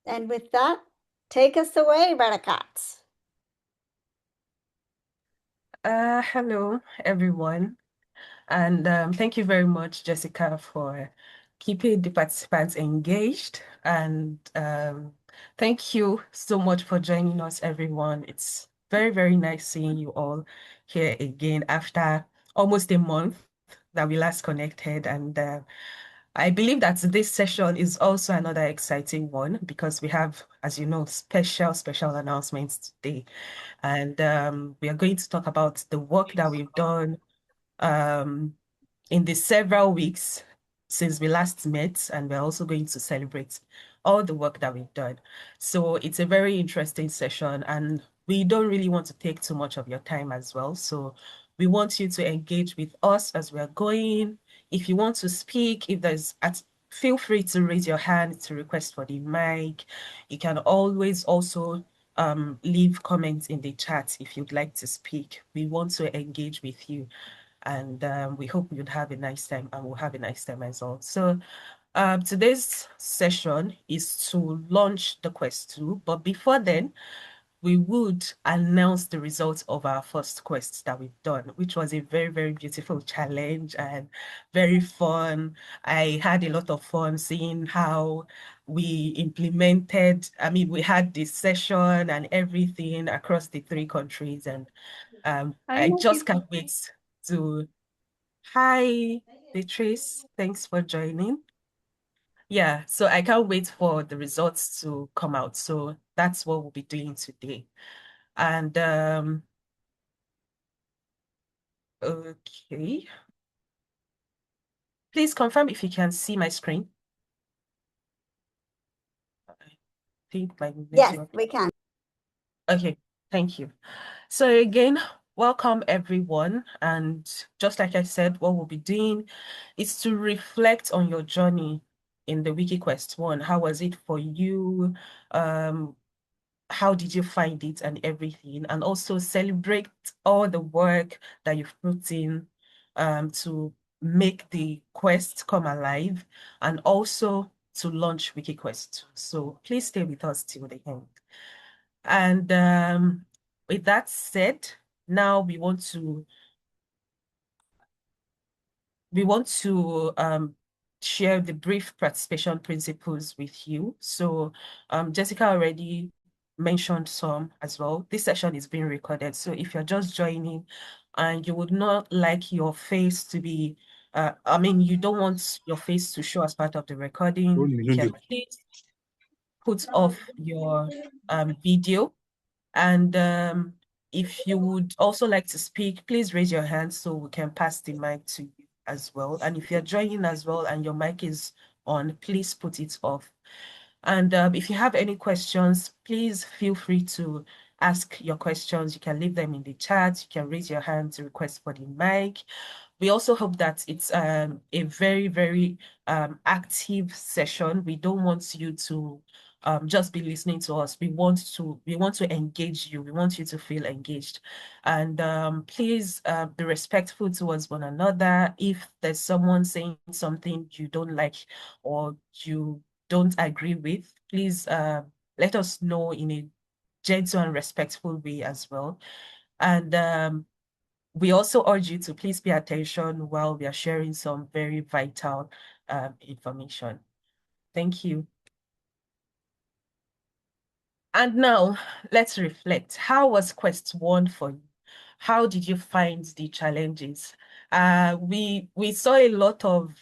And with that, take us away, Barakat. Hello, everyone. And thank you very much, Jessica, for keeping the participants engaged. And thank you so much for joining us, everyone. It's very, very nice seeing you all here again after almost a month that we last connected. And I believe that this session is also another exciting one because we have, as you know, special announcements today. And we are going to talk about the work that we've done um, in the several weeks since we last met, and we're also going to celebrate all the work that we've done. So it's a very interesting session, and we don't really want to take too much of your time as well. So we want you to engage with us as we're going. If you want to speak, if there's at feel free to raise your hand to request for the mic. You can always also leave comments in the chat if you'd like to speak. We want to engage with you, and we hope you'd have a nice time, and we'll have a nice time as well. So today's session is to launch the quest 2, but before then, we would announce the results of our first quest that we've done, which was a very, very beautiful challenge and very fun. I had a lot of fun seeing how we implemented, I mean, we had this session and everything across the 3 countries, and I just can't wait to. Hi, Beatrice. Thanks for joining. Yeah, so I can't wait for the results to come out. So that's what we'll be doing today. And okay. Please confirm if you can see my screen. I think my Yes, network. we can. Okay, thank you. So again, welcome everyone. And just like I said, what we'll be doing is to reflect on your journey in the WikiQuest 1. How was it for you? Um, how did you find it and everything? And also celebrate all the work that you've put in to make the quest come alive, and also to launch WikiQuest. So please stay with us till the end. And with that said, now we want to share the brief participation principles with you. So Jessica already mentioned some as well. This session is being recorded. So if you're just joining and you would not like your face to be, I mean, you don't want your face to show as part of the recording, you can please put off your video. And if you would also like to speak, please raise your hand so we can pass the mic to you as well. And if you're joining as well and your mic is on, please put it off. And if you have any questions, please feel free to ask your questions. You can leave them in the chat. You can raise your hand to request for the mic. We also hope that it's a very, very active session. We don't want you to just be listening to us. We want to engage you. We want you to feel engaged. And please be respectful towards one another. If there's someone saying something you don't like or you don't agree with, please let us know in a gentle and respectful way as well. And we also urge you to please pay attention while we are sharing some very vital information. Thank you. And now let's reflect. How was Quest 1 for you? How did you find the challenges? We saw a lot of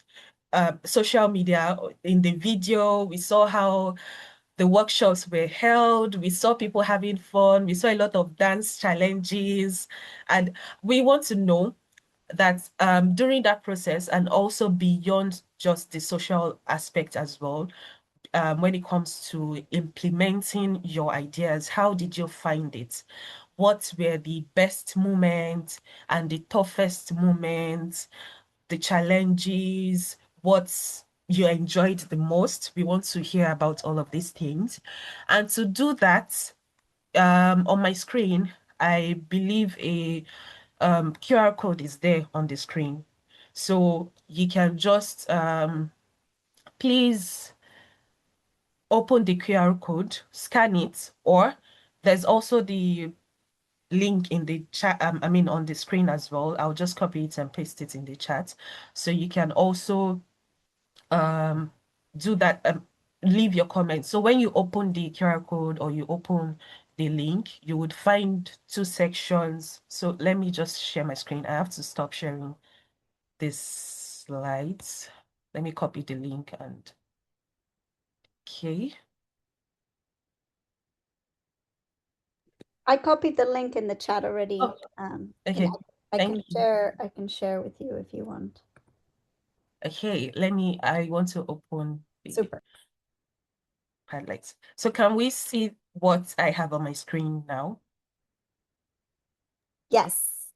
social media in the video. We saw how the workshops were held. We saw people having fun. We saw a lot of dance challenges. And we want to know that during that process and also beyond just the social aspect as well, when it comes to implementing your ideas, how did you find it? What were the best moments and the toughest moments, the challenges, what you enjoyed the most? We want to hear about all of these things. And to do that, on my screen, I believe a QR code is there on the screen. So you can just please open the QR code, scan it, or there's also the link in the chat, I mean on the screen as well. I'll just copy it and paste it in the chat. So you can also um do that, leave your comments. So when you open the QR code or you open the link, you would find two sections. So let me just share my screen. I have to stop sharing this slides. Let me copy the link and okay. I copied the link in the chat Oh, already. And okay. I Thank can you. share with you if you want. Okay, I want to open the Super. highlights. So can we see what I have on my screen now? Yes.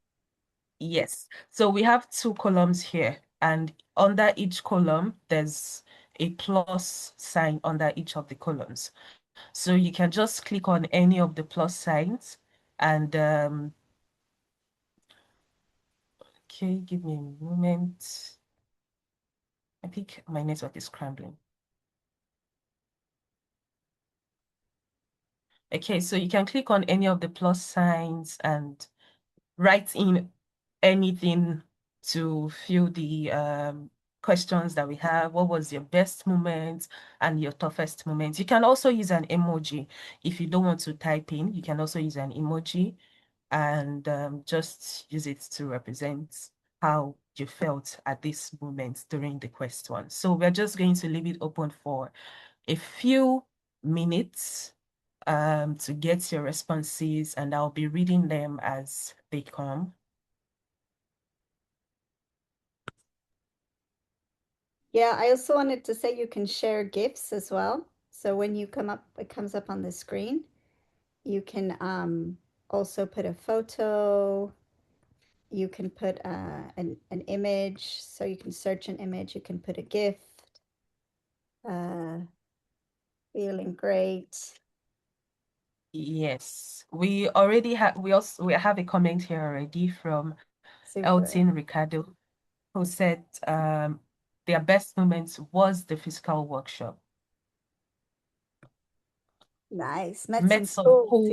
Yes. So we have two columns here, and under each column, there's a plus sign under each of the columns. So you can just click on any of the plus signs and okay, give me a moment. I think my network is scrambling. Okay, so you can click on any of the plus signs and write in anything to fill the questions that we have. What was your best moment and your toughest moment? You can also use an emoji. If you don't want to type in, you can also use an emoji and just use it to represent how you felt at this moment during the question. So we're just going to leave it open for a few minutes to get your responses, and I'll be reading them as they come. Yeah, I also wanted to say you can share GIFs as well. So when you come up, it comes up on the screen. You can also put a photo. You can put an image. So you can search an image. You can put a GIF. Uh, Feeling great. Yes, we have a comment here already from Super. Elton Ricardo, who said their best moments was the physical workshop. Nice. Met Met some some cool cool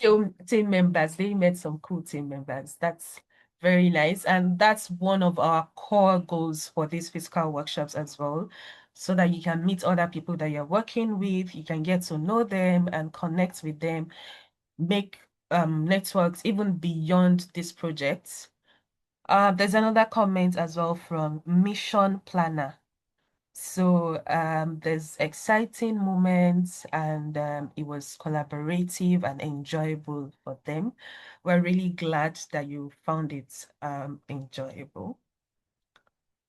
team. team members. They met some cool team members. That's very nice. And that's one of our core goals for these physical workshops as well, so that you can meet other people that you're working with, you can get to know them and connect with them, make networks even beyond this project. There's another comment as well from Mission Planner. So there's exciting moments and it was collaborative and enjoyable for them. We're really glad that you found it enjoyable.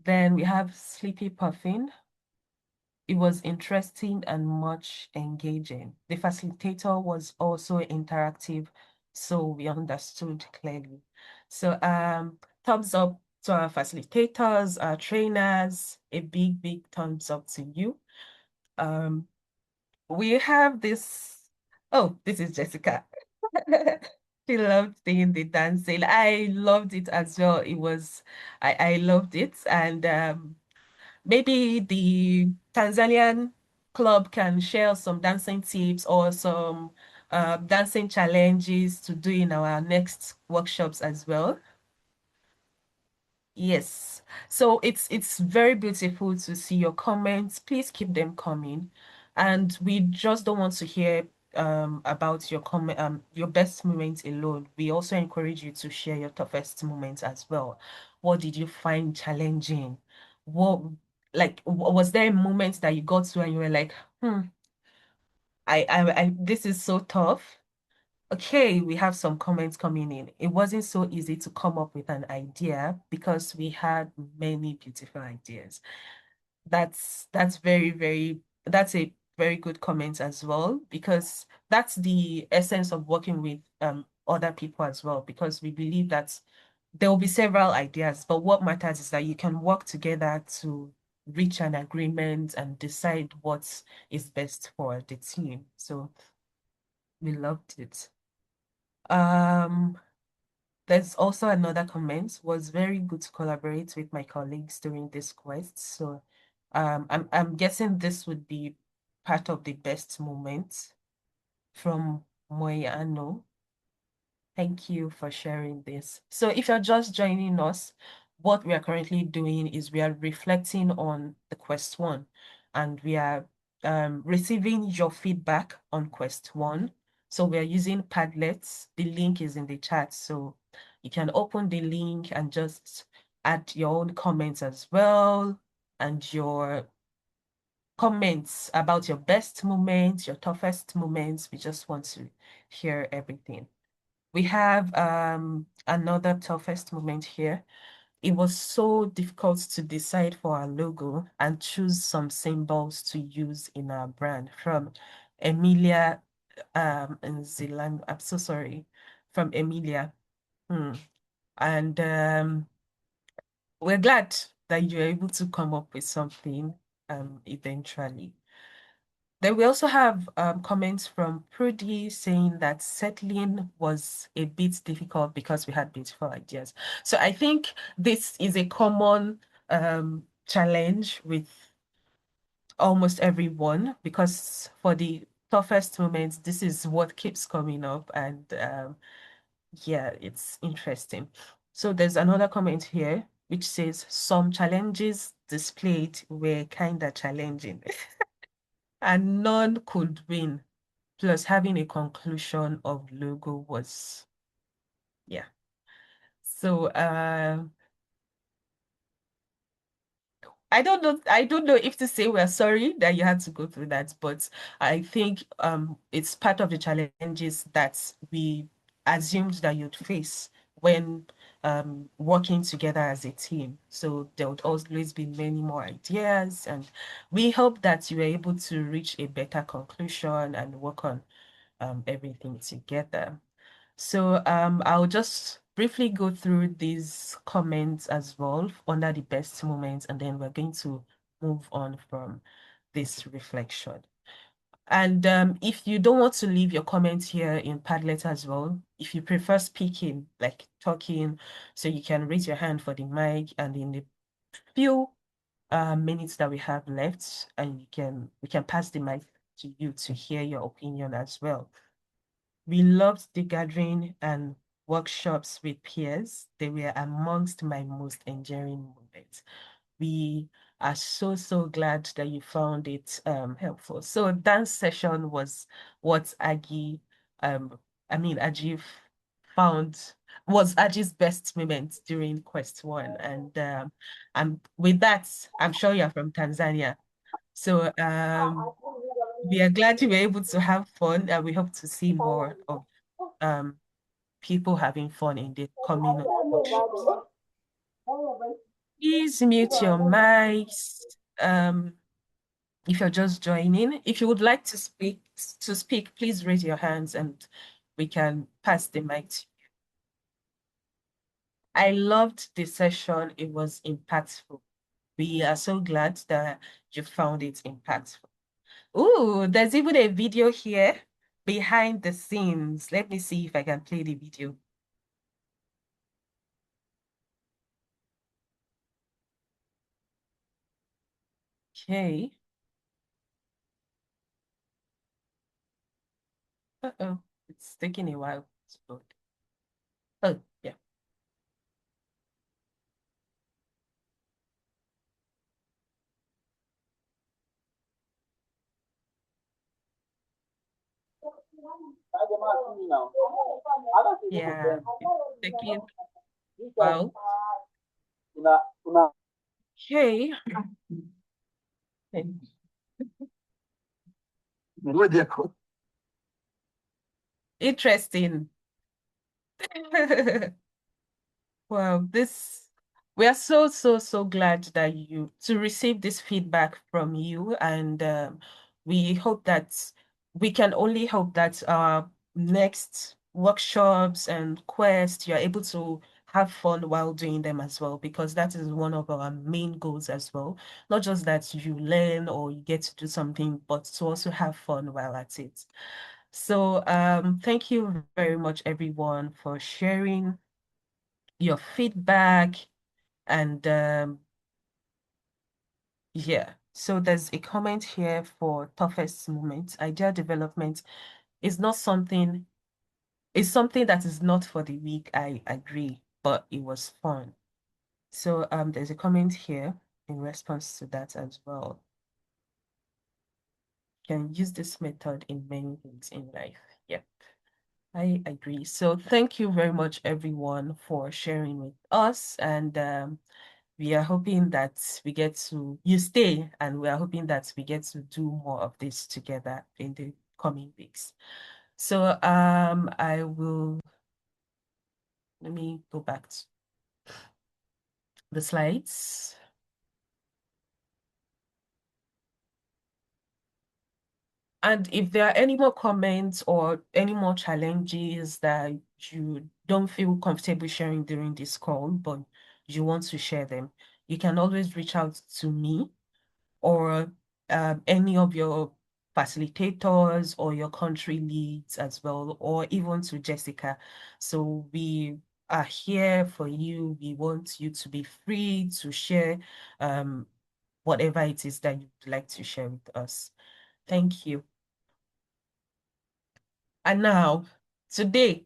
Then we have Sleepy Puffin. It was interesting and much engaging. The facilitator was also interactive, so we understood clearly. So thumbs up to our facilitators, our trainers, a big, big thumbs up to you. Um, we have this, oh, this is Jessica. She loved seeing the dancing. I loved it as well. I loved it. And maybe the Tanzanian club can share some dancing tips or some dancing challenges to do in our next workshops as well. Yes. So it's very beautiful to see your comments. Please keep them coming. And we just don't want to hear about your best moments alone. We also encourage you to share your toughest moments as well. What did you find challenging? What was there a moment that you got to and you were like, this is so tough. Okay, we have some comments coming in. It wasn't so easy to come up with an idea because we had many beautiful ideas. That's a very good comment as well, because that's the essence of working with other people as well, because we believe that there will be several ideas, but what matters is that you can work together to reach an agreement and decide what is best for the team. So we loved it. Um, there's also another comment, was very good to collaborate with my colleagues during this quest. So I'm guessing this would be part of the best moments from Moyano. Thank you for sharing this. So if you're just joining us, what we are currently doing is we are reflecting on the quest one, and we are receiving your feedback on quest one. So we are using Padlets. The link is in the chat. So you can open the link and just add your own comments as well, and your comments about your best moments, your toughest moments. We just want to hear everything. We have another toughest moment here. It was so difficult to decide for our logo and choose some symbols to use in our brand from Emilia in Zealand. I'm so sorry. From Emilia. Hmm. And we're glad that you're able to come up with something eventually. Then we also have comments from Prudy saying that settling was a bit difficult because we had beautiful ideas. So I think this is a common challenge with almost everyone, because for the toughest moments, this is what keeps coming up. And yeah, it's interesting. So there's another comment here which says some challenges displayed were kind of challenging and none could win. Plus, having a conclusion of logo was, yeah. So, I don't know if to say we're sorry that you had to go through that, but I think it's part of the challenges that we assumed that you'd face when working together as a team. So there would always be many more ideas, and we hope that you were able to reach a better conclusion and work on everything together. So I'll just briefly go through these comments as well under the best moments, and then we're going to move on from this reflection. And if you don't want to leave your comments here in Padlet as well, if you prefer speaking, like talking, so you can raise your hand for the mic, and in the few minutes that we have left, and we can pass the mic to you to hear your opinion as well. We loved the gathering and workshops with peers. They were amongst my most enduring moments. We are so, so glad that you found it helpful. So dance session was what Ajiv found was Aji's best moment during Quest One. And with that, I'm sure you're from Tanzania. So we are glad you were able to have fun, and we hope to see more of um, people having fun in the coming workshops. Please mute your mics if you're just joining. If you would like to speak, please raise your hands and we can pass the mic to you. I loved the session. It was impactful. We are so glad that you found it impactful. Ooh, there's even a video here behind the scenes. Let me see if I can play the video. Okay. Uh-oh, it's taking a while to load. Oh, yeah. Yeah, it's taking a while. Okay. Interesting. Well, we are so, so, so glad that to receive this feedback from you. And we hope that we can only hope that our next workshops and quests, you're able to have fun while doing them as well, because that is one of our main goals as well. Not just that you learn or you get to do something, but to also have fun while at it. So thank you very much, everyone, for sharing your feedback. And yeah, So there's a comment here for toughest moment. Idea development is not something, it's something that is not for the weak, I agree, but it was fun. So there's a comment here in response to that as well. Can use this method in many things in life. Yep, I agree. So thank you very much, everyone, for sharing with us. And we are hoping that we get to, you stay, and we are hoping that we get to do more of this together in the coming weeks. So I will, let me go back to the slides. And if there are any more comments or any more challenges that you don't feel comfortable sharing during this call, but you want to share them, you can always reach out to me or any of your facilitators or your country leads as well, or even to Jessica. So we are here for you. We want you to be free to share whatever it is that you'd like to share with us. Thank you. And now, today,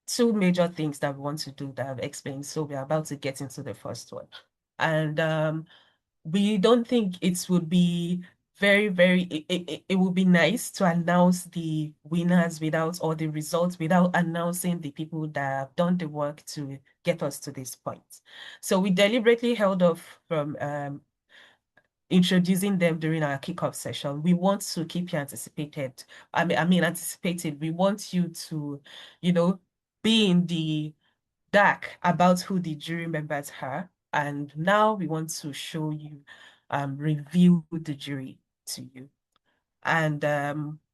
two major things that we want to do that I've explained. So we're about to get into the first one. And we don't think it would be it would be nice to announce the winners without, or the results without announcing the people that have done the work to get us to this point. So we deliberately held off from introducing them during our kickoff session. We want to keep you anticipated. I mean anticipated. We want you to, you know, be in the dark about who the jury members are. And now we want to show you, reveal the jury to you. And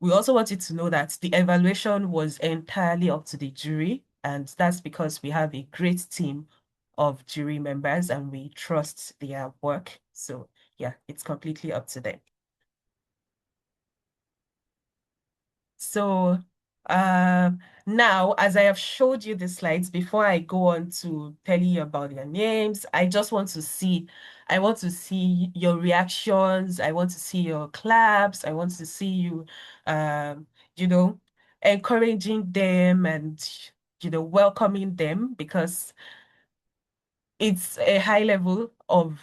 we also want you to know that the evaluation was entirely up to the jury. And that's because we have a great team of jury members and we trust their work. So yeah, it's completely up to them. So now, as I have showed you the slides, before I go on to telling you about your names, I want to see your reactions. I want to see your claps. I want to see you, um, you know, encouraging them and, welcoming them, because it's a high level of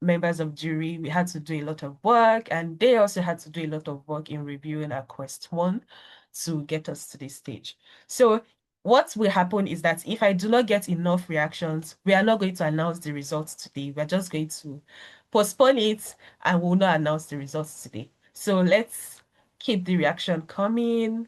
members of jury. We had to do a lot of work, and they also had to do a lot of work in reviewing our quest one to get us to this stage. So what will happen is that if I do not get enough reactions, we are not going to announce the results today. We're just going to postpone it and we'll not announce the results today. So let's keep the reaction coming.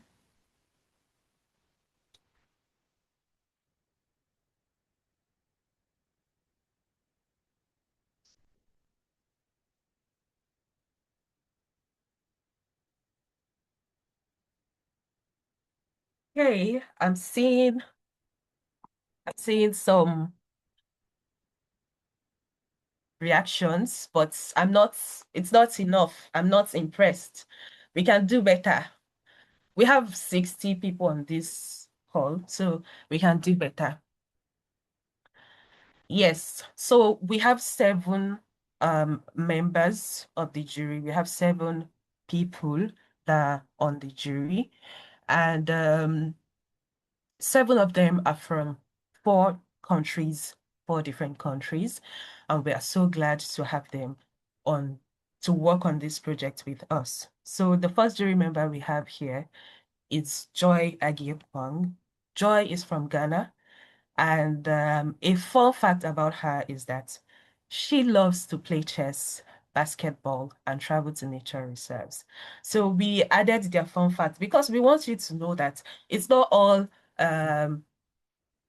Okay, I'm seeing some reactions, but it's not enough. I'm not impressed. We can do better. We have 60 people on this call, so we can do better. Yes, so we have seven members of the jury. We have seven people that are on the jury, and seven of them are from four countries, four different countries, and we are so glad to have them on to work on this project with us. So the first jury member we have here is Joy Agiepong. Joy is from Ghana, and a fun fact about her is that she loves to play chess, basketball, and travel to nature reserves. So we added their fun fact because we want you to know that it's not all um,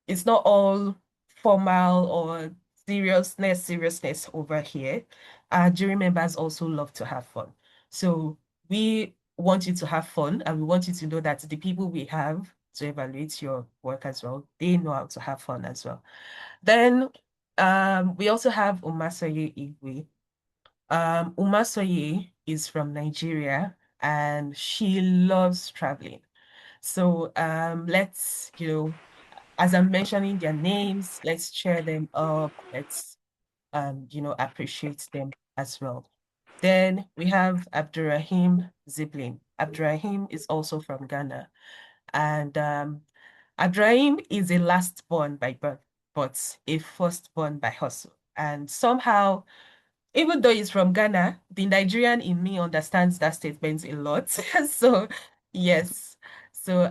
it's not all formal or seriousness over here. Our jury members also love to have fun. So we want you to have fun, and we want you to know that the people we have to evaluate your work as well, they know how to have fun as well. Then we also have Umasoye Igwe. Umasoye is from Nigeria and she loves traveling. So let's, as I'm mentioning their names, let's cheer them up. Let's appreciate them as well. Then we have Abdurrahim Ziblin. Abdurrahim is also from Ghana. And Abdurrahim is a last born by birth, but a firstborn by hustle. And somehow, even though he's from Ghana, the Nigerian in me understands that statement a lot. So, yes. So,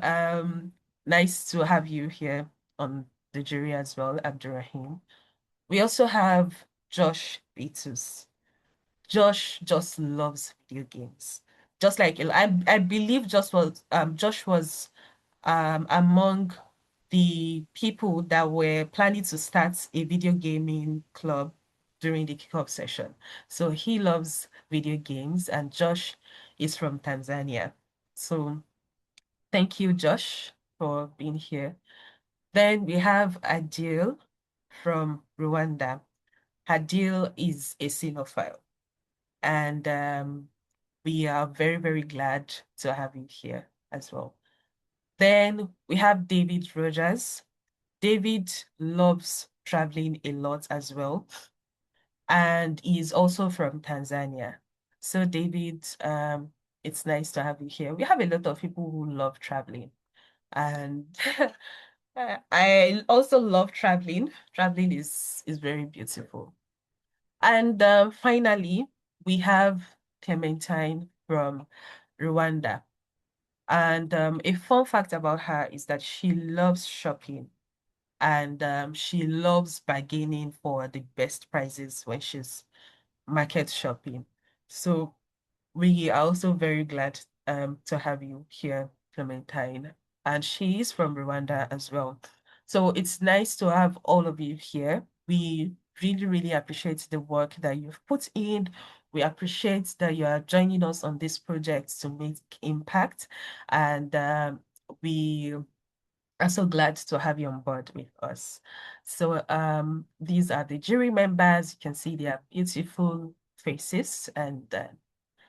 nice to have you here on the jury as well, Abdurrahim. We also have Josh Beatus. Josh just loves video games. Just like I believe Josh was among the people that were planning to start a video gaming club during the kickoff session. So he loves video games, and Josh is from Tanzania. So thank you, Josh, for being here. Then we have Adil from Rwanda. Adil is a cinephile, and we are very, very glad to have you here as well. Then we have David Rogers. David loves traveling a lot as well, and he's also from Tanzania. So, David, it's nice to have you here. We have a lot of people who love traveling, and I also love traveling. Traveling is very beautiful. And finally, we have Clementine from Rwanda. And a fun fact about her is that she loves shopping, and she loves bargaining for the best prices when she's market shopping. So we are also very glad to have you here, Clementine. And she is from Rwanda as well. So it's nice to have all of you here. We really, really appreciate the work that you've put in. We appreciate that you are joining us on this project to make impact. And we are so glad to have you on board with us. So these are the jury members. You can see their beautiful faces, and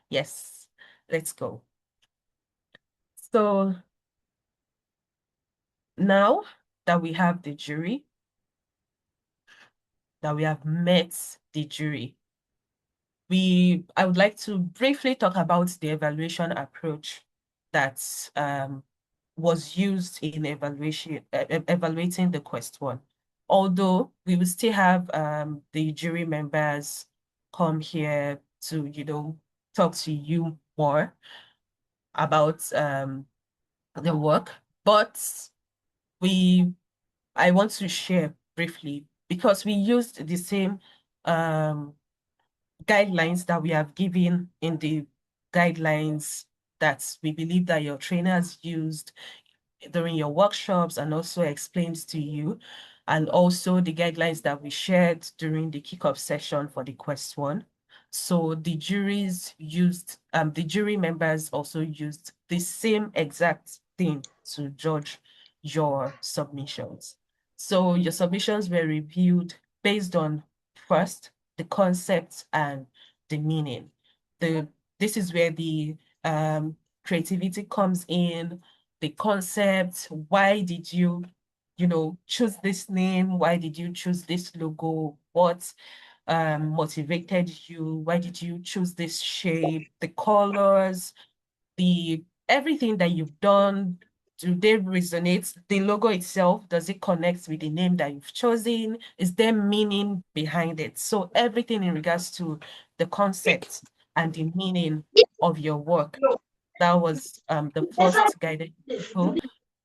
yes, let's go. So now that we have the jury, that we have met the jury, I would like to briefly talk about the evaluation approach that was used in evaluating the quest one. Although we will still have the jury members come here to, talk to you more about the work, but we I want to share briefly because we used the same um, guidelines that we have given in the guidelines that we believe that your trainers used during your workshops and also explains to you, and also the guidelines that we shared during the kickoff session for the quest one. So the jury members also used the same exact thing to judge your submissions. So your submissions were reviewed based on first the concept and the meaning. The This is where the creativity comes in, the concept. Why did you, choose this name? Why did you choose this logo? What motivated you? Why did you choose this shape? The colors, the everything that you've done, do they resonate? The logo itself, does it connect with the name that you've chosen? Is there meaning behind it? So everything in regards to the concept and the meaning of your work. That was the first guided example.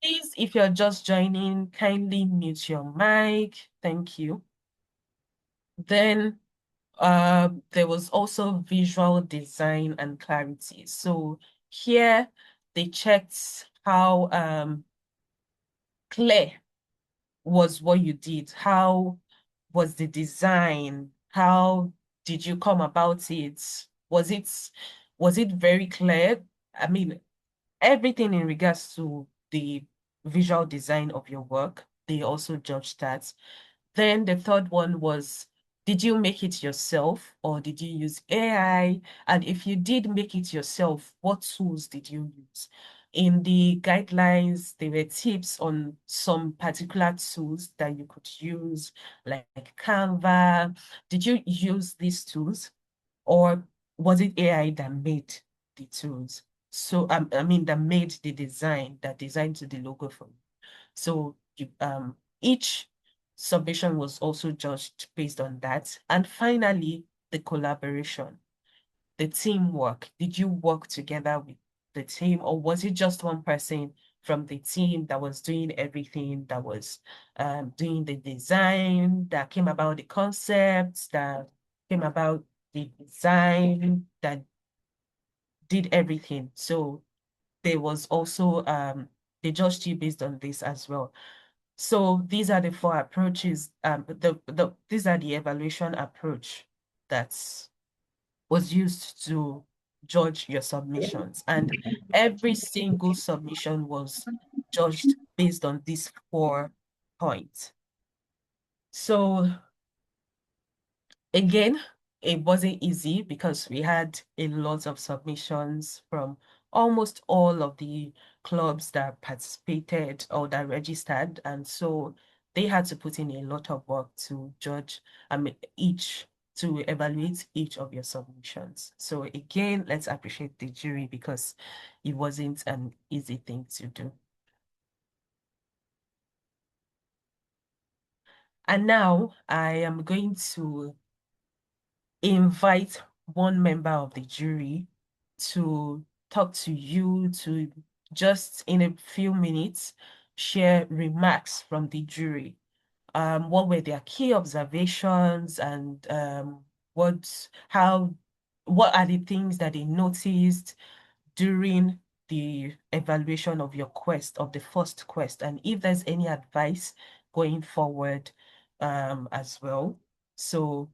Please, if you're just joining, kindly mute your mic. Thank you. Then there was also visual design and clarity. So here they checked how clear was what you did, how was the design, how did you come about it? Was it very clear? I mean, everything in regards to the visual design of your work, they also judged that. Then the third one was, did you make it yourself or did you use AI? And if you did make it yourself, what tools did you use? In the guidelines, there were tips on some particular tools that you could use, like Canva. Did you use these tools? Or was it AI that made the tools? So I mean that made the design, that designed the logo for you. So each submission was also judged based on that. And finally, the collaboration, the teamwork. Did you work together with the team, or was it just one person from the team that was doing everything, that was doing the design, that came about the concepts, that came about the design, that did everything? So there was also they judged you based on this as well. So these are the four approaches. These are the evaluation approach that's was used to judge your submissions, and every single submission was judged based on these 4 points. So again, it wasn't easy because we had a lot of submissions from almost all of the clubs that participated or that registered. And so they had to put in a lot of work to judge, to evaluate each of your submissions. So again, let's appreciate the jury because it wasn't an easy thing to do. And now I am going to invite one member of the jury to talk to you, to just in a few minutes share remarks from the jury. What were their key observations, and what are the things that they noticed during the evaluation of your quest, of the first quest, and if there's any advice going forward as well. So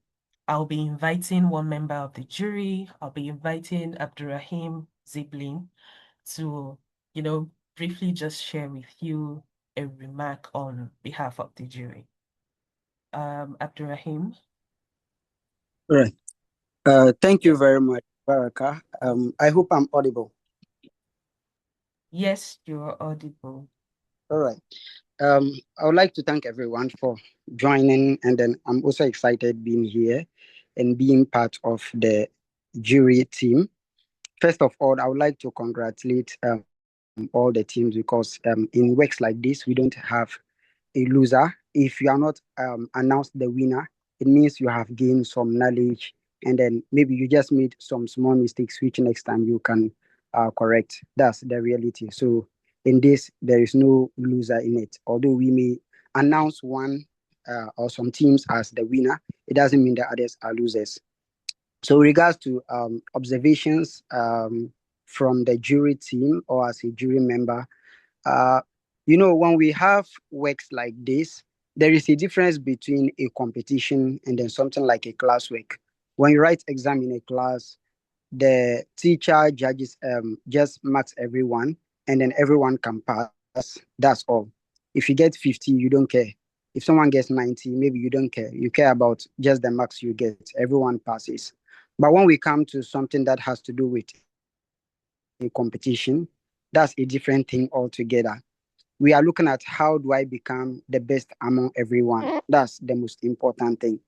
I'll be inviting one member of the jury. I'll be inviting Abdurrahim Ziblin to, briefly just share with you a remark on behalf of the jury. Abdurrahim. All right. Thank you Yes. very much, Baraka. I hope I'm audible. Yes, you're audible. All right. I would like to thank everyone for joining, and then I'm also excited being here and being part of the jury team. First of all, I would like to congratulate all the teams because in works like this, we don't have a loser. If you are not announced the winner, it means you have gained some knowledge, and then maybe you just made some small mistakes, which next time you can correct. That's the reality. So in this, there is no loser in it. Although we may announce one or some teams as the winner, it doesn't mean the others are losers. So, regards to observations from the jury team or as a jury member, uh, when we have works like this, there is a difference between a competition and then something like a classwork. When you write exam in a class, the teacher judges just marks everyone, and then everyone can pass. That's all. If you get 50, you don't care. If someone gets 90, maybe you don't care. You care about just the marks you get. Everyone passes. But when we come to something that has to do with a competition, that's a different thing altogether. We are looking at how do I become the best among everyone. That's the most important thing.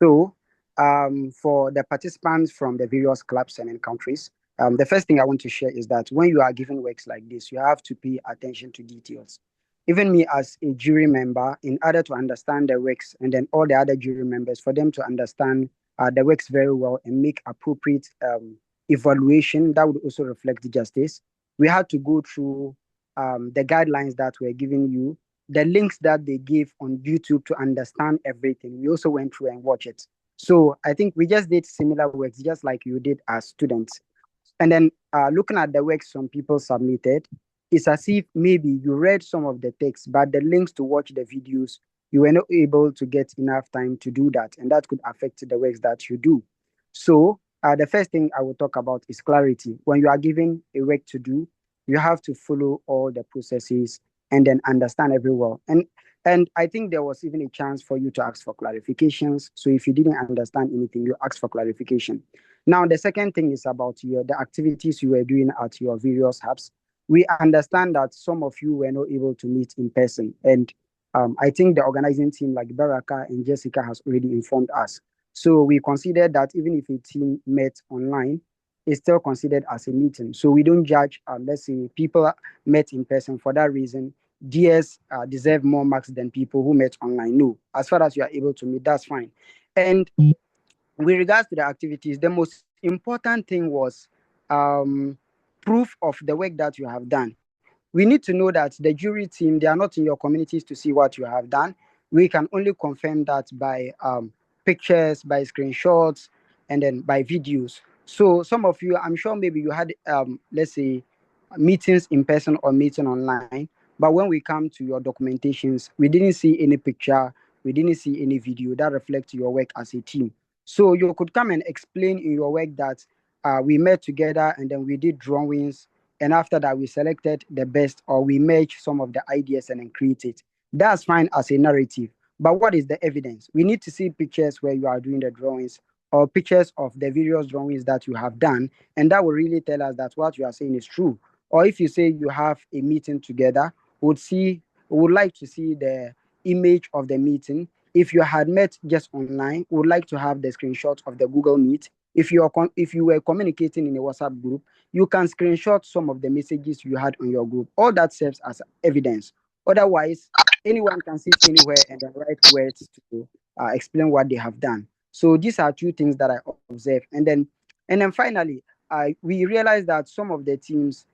So, for the participants from the various clubs and countries, the first thing I want to share is that when you are given works like this, you have to pay attention to details. Even me as a jury member, in order to understand the works, and then all the other jury members, for them to understand the works very well and make appropriate evaluation that would also reflect justice, we had to go through the guidelines that were given you, the links that they give on YouTube to understand everything. We also went through and watched it. So I think we just did similar works, just like you did as students. And then looking at the works some people submitted, it's as if maybe you read some of the text, but the links to watch the videos, you were not able to get enough time to do that. And that could affect the works that you do. So the first thing I will talk about is clarity. When you are given a work to do, you have to follow all the processes and then understand every well. And I think there was even a chance for you to ask for clarifications. So if you didn't understand anything, you ask for clarification. Now, the second thing is about the activities you were doing at your various hubs. We understand that some of you were not able to meet in person. And I think the organizing team like Baraka and Jessica has already informed us. So we consider that even if a team met online, it's still considered as a meeting. So we don't judge, let's say, people met in person. For that reason, DS deserve more marks than people who met online. No, as far as you are able to meet, that's fine. And with regards to the activities, the most important thing was um, proof of the work that you have done. We need to know that the jury team, they are not in your communities to see what you have done. We can only confirm that by pictures, by screenshots, and then by videos. So some of you, I'm sure maybe you had, let's say, meetings in person or meeting online. But when we come to your documentations, we didn't see any picture, we didn't see any video that reflects your work as a team. So you could come and explain in your work that we met together and then we did drawings, and after that we selected the best, or we merged some of the ideas and then create it. That's fine as a narrative. But what is the evidence? We need to see pictures where you are doing the drawings, or pictures of the various drawings that you have done, and that will really tell us that what you are saying is true. Or if you say you have a meeting together, we would like to see the image of the meeting. If you had met just online, we would like to have the screenshot of the Google Meet. If you were communicating in a WhatsApp group, you can screenshot some of the messages you had on your group. All that serves as evidence. Otherwise, anyone can sit anywhere and then write words to explain what they have done. So these are two things that I observe. And then finally, we realized that some of the teams,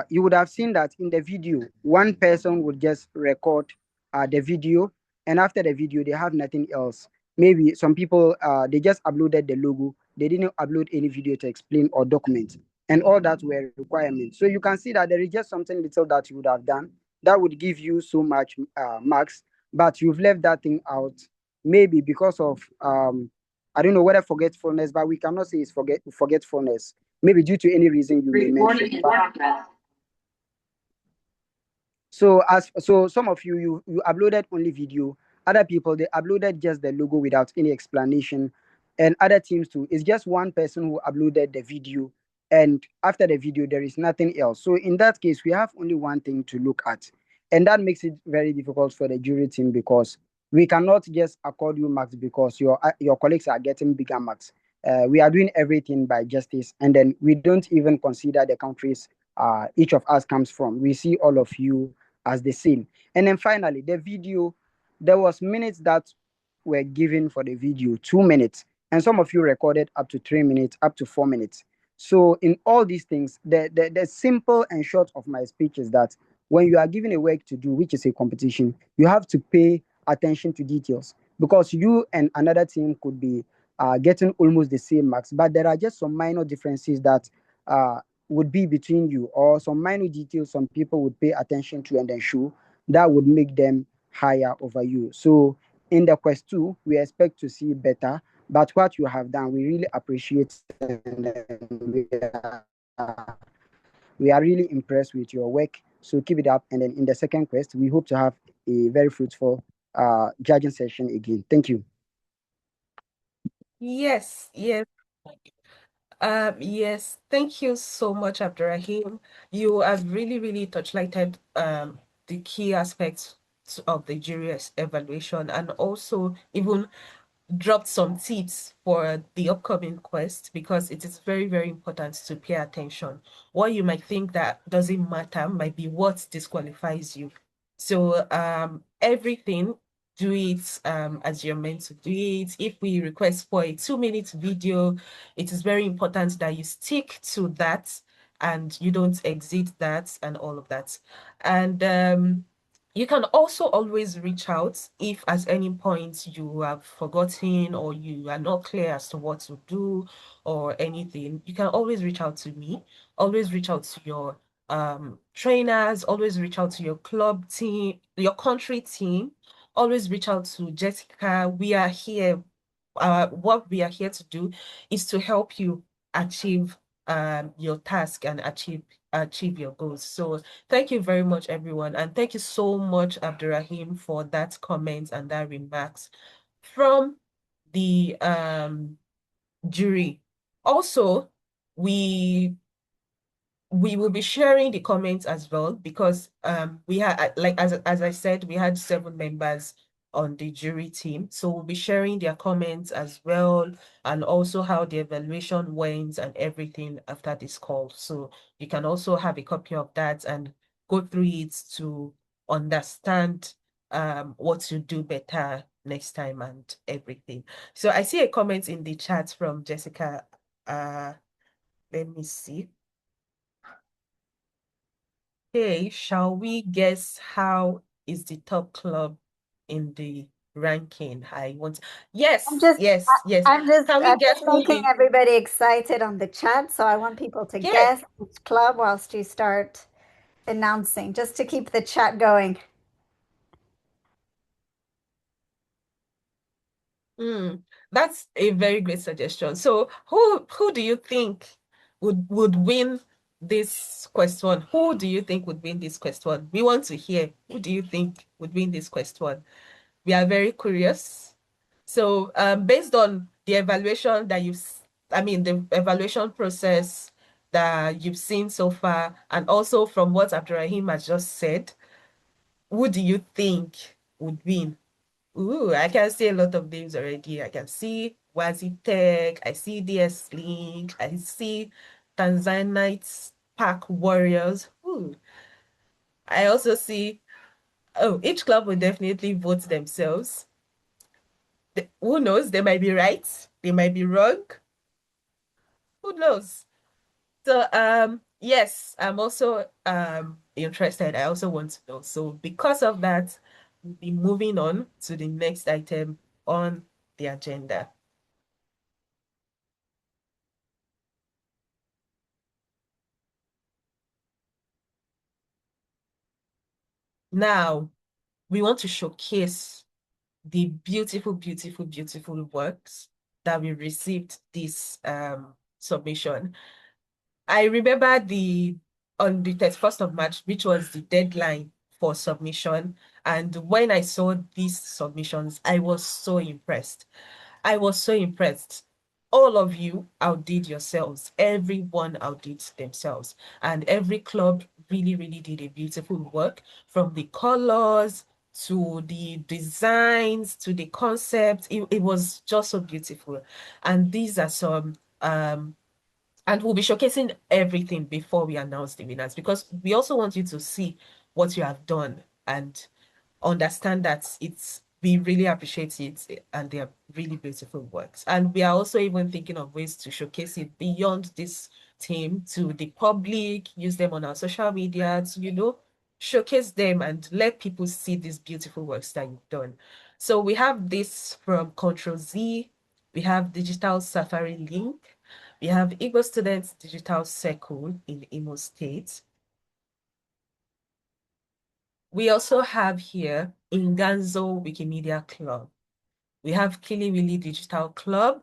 you would have seen that in the video, one person would just record the video, and after the video, they have nothing else. Maybe some people, they just uploaded the logo, they didn't upload any video to explain or document, and all that were requirements. So you can see that there is just something little that you would have done that would give you so much marks, but you've left that thing out, maybe because of I don't know whether forgetfulness, but we cannot say it's forgetfulness. Maybe due to any reason you may mention. So some of you uploaded only video. Other people they uploaded just the logo without any explanation, and other teams too. It's just one person who uploaded the video, and after the video there is nothing else. So in that case, we have only one thing to look at, and that makes it very difficult for the jury team because we cannot just accord you marks because your colleagues are getting bigger marks. We are doing everything by justice, and then we don't even consider the countries each of us comes from. We see all of you as the same. And then finally, the video, there was minutes that were given for the video, 2 minutes, and some of you recorded up to 3 minutes, up to 4 minutes. So in all these things, the simple and short of my speech is that when you are given a work to do, which is a competition, you have to pay attention to details because you and another team could be getting almost the same marks, but there are just some minor differences that would be between you, or some minor details some people would pay attention to and then show that would make them higher over you. So in the quest 2, we expect to see better, but what you have done, we really appreciate, and we are really impressed with your work. So keep it up. And then in the second quest, we hope to have a very fruitful judging session again. Thank you. Yes, yes. Yes, thank you so much, Abdurrahim. You have really, really touchlighted the key aspects of the jury's evaluation, and also even dropped some tips for the upcoming quest, because it is very, very important to pay attention. What you might think that doesn't matter might be what disqualifies you. So everything, do it as you're meant to do it. If we request for a 2 minute video, it is very important that you stick to that and you don't exit that and all of that. And you can also always reach out if at any point you have forgotten or you are not clear as to what to do or anything. You can always reach out to me. Always reach out to your trainers. Always reach out to your club team, your country team. Always reach out to Jessica. We are here. What we are here to do is to help you achieve your task and achieve your goals. So thank you very much, everyone. And thank you so much, Abdurrahim, for that comment and that remarks from the jury. Also, we will be sharing the comments as well, because we had, like, as I said, we had 7 members on the jury team. So we'll be sharing their comments as well, and also how the evaluation went and everything after this call. So you can also have a copy of that and go through it to understand what to do better next time and everything. So I see a comment in the chat from Jessica. Let me see. Hey, shall we guess how is the top club in the ranking? I'm Yes, just, yes, yes. Can we I'm guess just who making is? everybody excited on the chat. So I want people to Yes. guess each club whilst you start announcing, just to keep the chat going. That's a very great suggestion. So who do you think would win this question? Who do you think would win this question? We want to hear. Who do you think would win this question? We are very curious. So based on the evaluation that the evaluation process that you've seen so far, and also from what Abdurrahim has just said, who do you think would win? Ooh, I can see a lot of names already. I can see Wazi Tech, I see DS Link, I see Tanzanite Park Warriors. Ooh, I also see, oh, each club will definitely vote themselves. Who knows? They might be right, they might be wrong. Who knows? So yes, I'm also interested. I also want to know. So because of that, we'll be moving on to the next item on the agenda. Now, we want to showcase the beautiful, beautiful, beautiful works that we received this submission. I remember on the 31st of March, which was the deadline for submission. And when I saw these submissions, I was so impressed. I was so impressed. All of you outdid yourselves. Everyone outdid themselves. And every club really, really did a beautiful work, from the colors to the designs to the concept. It was just so beautiful. And these are some and we'll be showcasing everything before we announce the winners, because we also want you to see what you have done and understand that we really appreciate it, and they are really beautiful works. And we are also even thinking of ways to showcase it beyond this team to the public, use them on our social media to, showcase them and let people see these beautiful works that you've done. So we have this from Control Z, we have Digital Safari Link, we have Igbo Students Digital Circle in Imo State. We also have here Inganzo Wikimedia Club. We have Kiliwili Digital Club.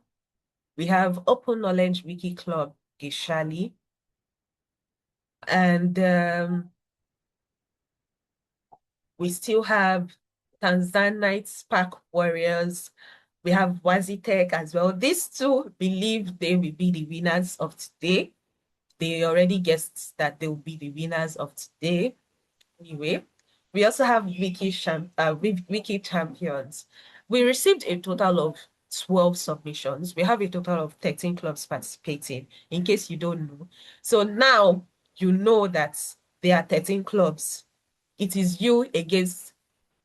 We have Open Knowledge Wiki Club Gishali. And we still have Tanzanite Spark Warriors. We have Wazitech as well. These two believe they will be the winners of today. They already guessed that they will be the winners of today. Anyway, we also have Wiki Champions. We received a total of 12 submissions. We have a total of 13 clubs participating, in case you don't know. So now you know that there are 13 clubs. It is you against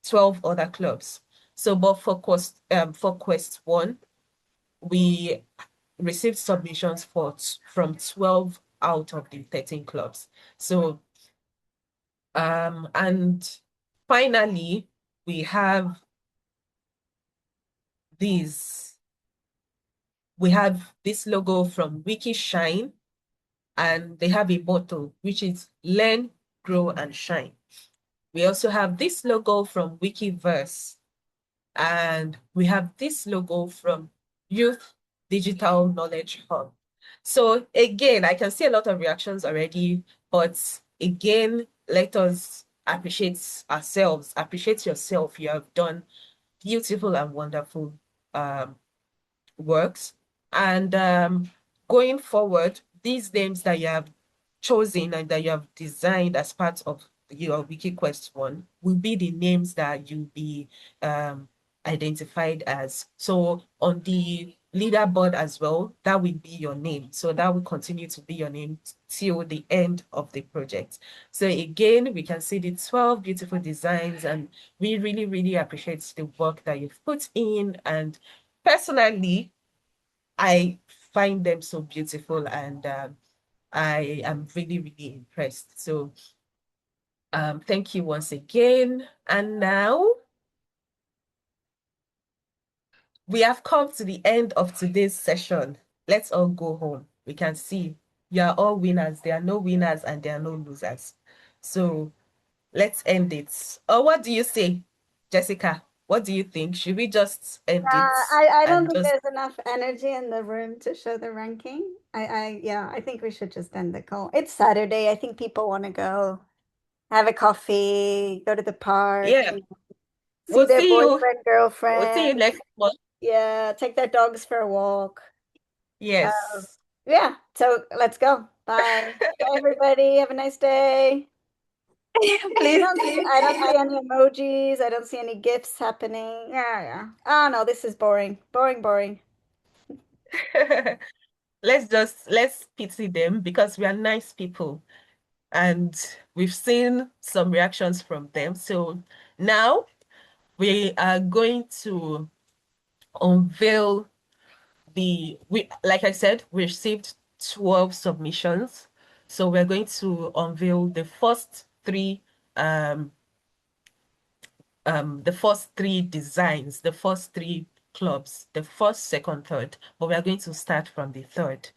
12 other clubs. So, but for quest one, we received submissions from 12 out of the 13 clubs. So and finally, we have these. We have this logo from Wiki Shine, and they have a motto, which is learn, grow, and shine. We also have this logo from Wikiverse, and we have this logo from Youth Digital Knowledge Hub. So again, I can see a lot of reactions already, but again, let us appreciate ourselves, appreciate yourself. You have done beautiful and wonderful works. And going forward, these names that you have chosen and that you have designed as part of your WikiQuest one will be the names that you'll be identified as. So on the leaderboard as well, that will be your name. So that will continue to be your name till the end of the project. So again, we can see the 12 beautiful designs, and we really, really appreciate the work that you've put in. And personally, I find them so beautiful, and I am really, really impressed. So thank you once again. And now we have come to the end of today's session. Let's all go home. We can see you are all winners. There are no winners and there are no losers. So let's end it. Or what do you say, Jessica? What do you think? Should we just end it I don't and think just, there's enough energy in the room to show the ranking. Yeah, I think we should just end the call. It's Saturday. I think people want to go have a coffee, go to the park, yeah, see we'll their see you. boyfriend, We'll see girlfriend. you next month. Yeah, take their dogs for a walk. Uh, Yes. yeah, so let's go. Bye. Bye, everybody. Have a nice day. Please. I don't see any emojis. I don't see any gifts happening. Yeah, yeah. Oh no, this is boring. Boring, boring. Let's pity them because we are nice people and we've seen some reactions from them. So now we are going to unveil like I said, we received 12 submissions. So we're going to unveil um the first three designs, the first three clubs, the first, second, third, but we are going to start from the third.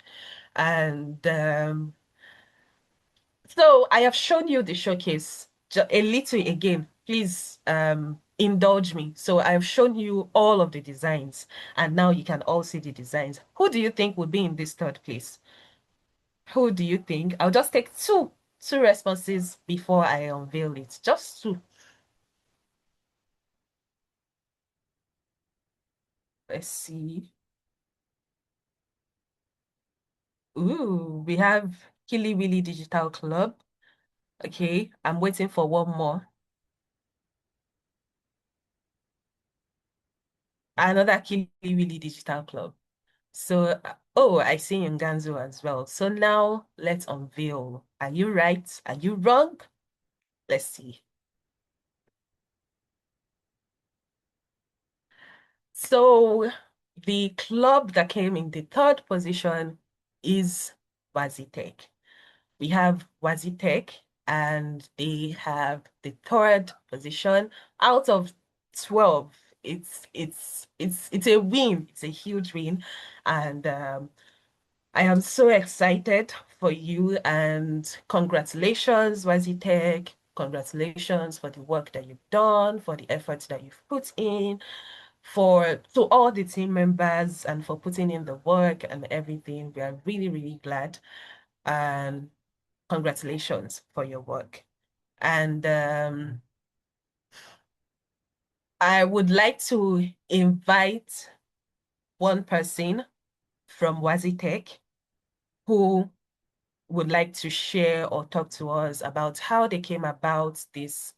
And so I have shown you the showcase a little again. Please indulge me. So I've shown you all of the designs, and now you can all see the designs. Who do you think would be in this third place? Who do you think? I'll just take two responses before I unveil it. Just two. Let's see. Ooh, we have Killy Willy Digital Club. Okay, I'm waiting for one more. Another Killy Willy Digital Club. So, oh, I see Nganzo as well. So now let's unveil. Are you right? Are you wrong? Let's see. So the club that came in the third position is Wazitech. We have Wazitech, and they have the third position out of 12. It's a win. It's a huge win. And I am so excited for you, and congratulations, Wazitech. Congratulations for the work that you've done, for the efforts that you've put in, for to all the team members and for putting in the work and everything. We are really, really glad. And congratulations for your work. And I would like to invite one person from Wazitech who would like to share or talk to us about how they came about this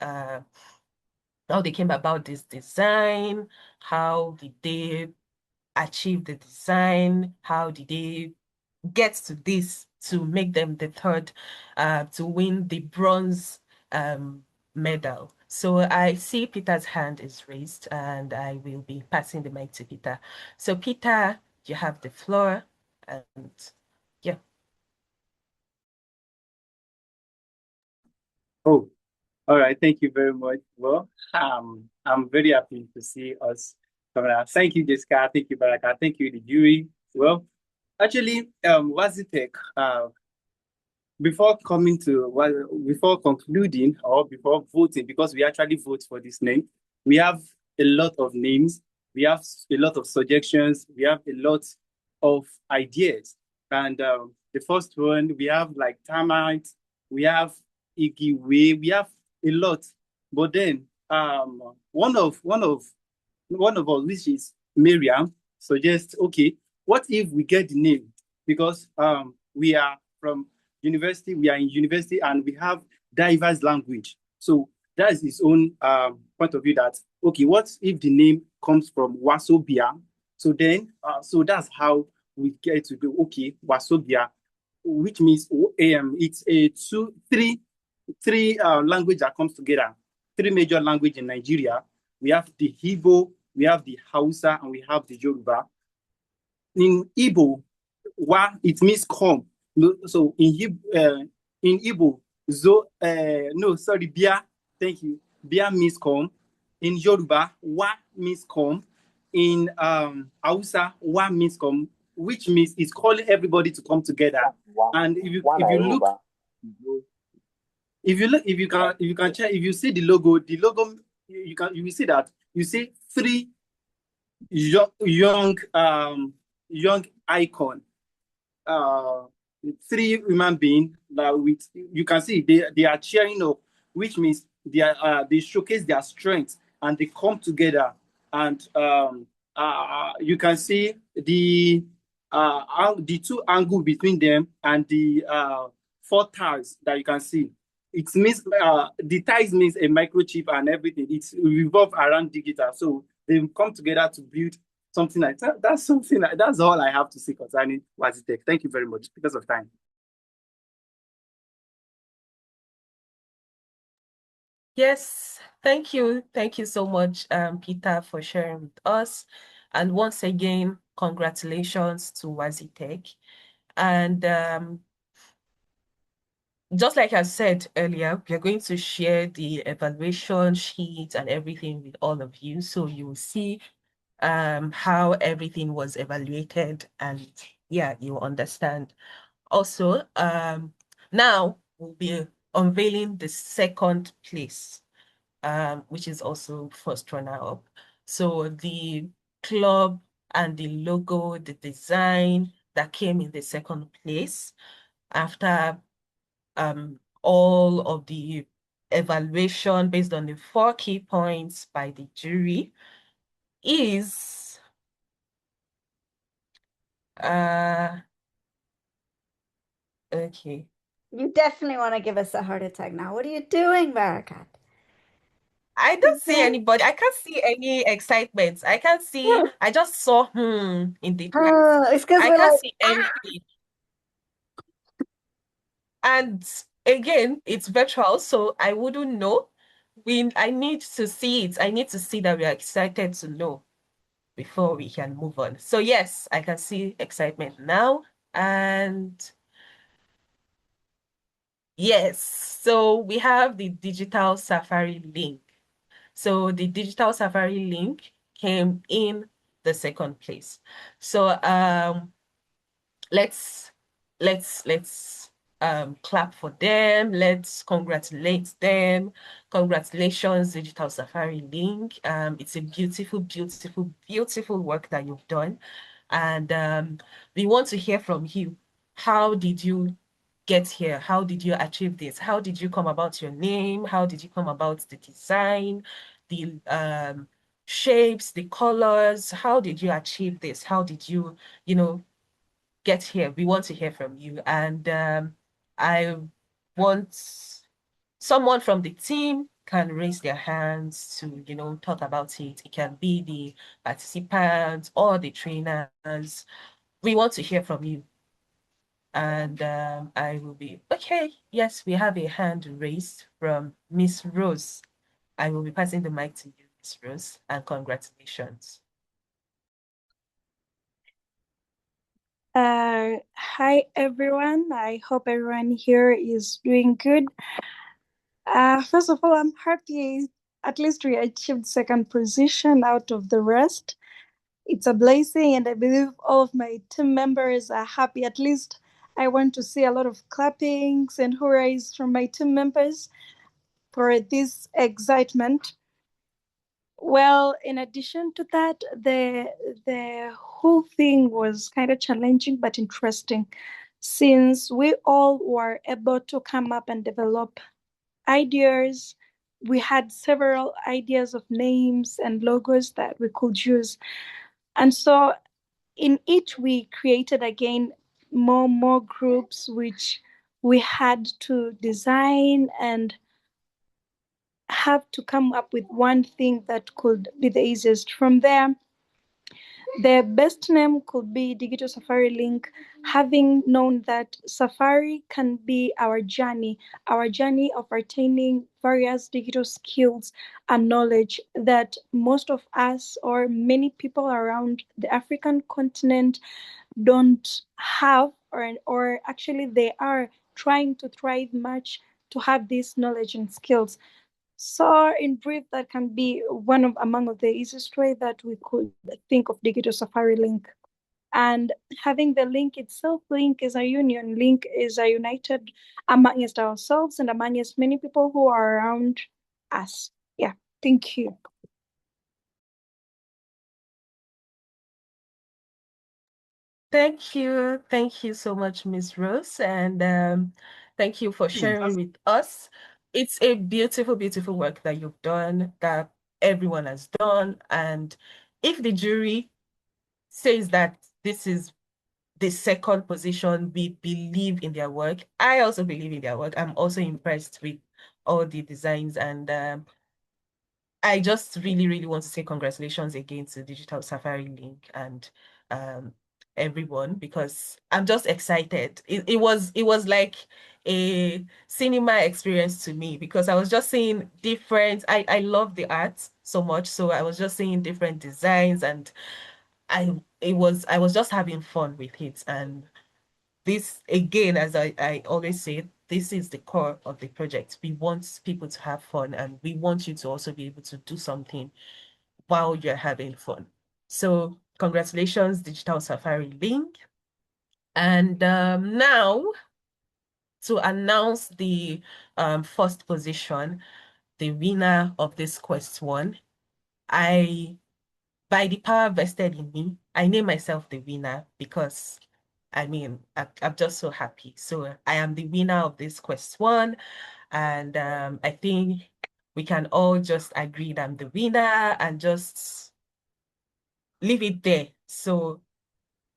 design, how did they achieve the design, how did they get to this to make them the third to win the bronze medal. So I see Peter's hand is raised, and I will be passing the mic to Peter. So Peter, you have the floor, and yeah. Oh, all right. Thank you very much. Well, I'm very happy to see us coming out. Thank you, Jessica. Thank you, Baraka. Thank you, the jury. Well, actually, Wazitech, before coming to, well, before concluding or before voting, because we actually vote for this name, we have a lot of names, we have a lot of suggestions, we have a lot of ideas. And the first one, we have like termite, we have Igiwe, we have a lot. But then one of us, which is Miriam, suggests, okay, what if we get the name? Because we are from university, we are in university, and we have diverse language. So that is his own point of view that, okay, what if the name comes from Wasobia? So then, so that's how we get to do, okay, Wasobia, which means it's a three language that comes together, three major language in Nigeria. We have the Igbo, we have the Hausa, and we have the Yoruba. In Igbo, wa it means come. So in Igbo, no, sorry, bia. Thank you. Bia means come. In Yoruba, wa means come. In Hausa, wa means come, which means it's calling everybody to come together. And if you can check, if you see the logo, you will see that you see three young young icon, uh three human beings that with you can see they are cheering up, which means they showcase their strength and they come together. And you can see the two angle between them and the four ties that you can see. It means the ties means a microchip and everything. It's revolved around digital. So they come together to build something like that. That's all I have to say concerning Wazitech. Thank you very much because of time. Yes, thank you. Thank you so much, Peter, for sharing with us. And once again, congratulations to Wazitech. And just like I said earlier, we are going to share the evaluation sheet and everything with all of you. So you will see how everything was evaluated, and yeah, you understand. Also, now we'll be unveiling the second place, which is also first runner up. So the club and the logo, the design that came in the second place after all of the evaluation based on the 4 key points by the jury is okay. You definitely want to give us a heart attack now. What are you doing, Barakat? I don't see anybody. I can't see any excitement. I can't see. I just saw in the chat. It's because I we're can't like, see anything. And again, it's virtual, so I wouldn't know. I need to see it. I need to see that we are excited to know before we can move on. So yes, I can see excitement now. And yes, so we have the digital Safari link. So the digital Safari link came in the second place. So let's clap for them. Let's congratulate them. Congratulations, Digital Safari Link. It's a beautiful, beautiful, beautiful work that you've done. And we want to hear from you. How did you get here? How did you achieve this? How did you come about your name? How did you come about the design, the shapes, the colors? How did you achieve this? How did you, get here? We want to hear from you. And I want someone from the team can raise their hands to, talk about it. It can be the participants or the trainers. We want to hear from you. And I will be, okay, yes, we have a hand raised from Miss Rose. I will be passing the mic to you, Miss Rose, and congratulations. Hi everyone. I hope everyone here is doing good. First of all, I'm happy at least we achieved second position out of the rest. It's a blessing, and I believe all of my team members are happy. At least I want to see a lot of clappings and hurrahs from my team members for this excitement. Well, in addition to that, the whole thing was kind of challenging but interesting, since we all were able to come up and develop ideas. We had several ideas of names and logos that we could use. And so in each, we created again more groups which we had to design and have to come up with one thing that could be the easiest. From there, the best name could be Digital Safari Link, having known that Safari can be our journey of attaining various digital skills and knowledge that most of us or many people around the African continent don't have, or actually they are trying to thrive much to have this knowledge and skills. So, in brief, that can be one of among of the easiest way that we could think of Digital Safari Link. And having the link itself, link is a union. Link is a united amongst ourselves and amongst many people who are around us. Yeah, thank you. Thank you. Thank you so much, Miss Rose. And thank you for sharing with us. It's a beautiful, beautiful work that you've done, that everyone has done. And if the jury says that this is the second position, we believe in their work. I also believe in their work. I'm also impressed with all the designs, and I just really, really want to say congratulations again to Digital Safari Link and um, everyone, because I'm just excited. It was like a cinema experience to me, because I was just seeing different. I love the art so much, so I was just seeing different designs, and I was just having fun with it. And this again, as I always say, this is the core of the project. We want people to have fun, and we want you to also be able to do something while you're having fun. So congratulations, Digital Safari Link. And now to announce the first position, the winner of this quest one, I by the power vested in me, I name myself the winner, because I mean, I'm just so happy. So I am the winner of this quest one, and I think we can all just agree that I'm the winner and just leave it there. So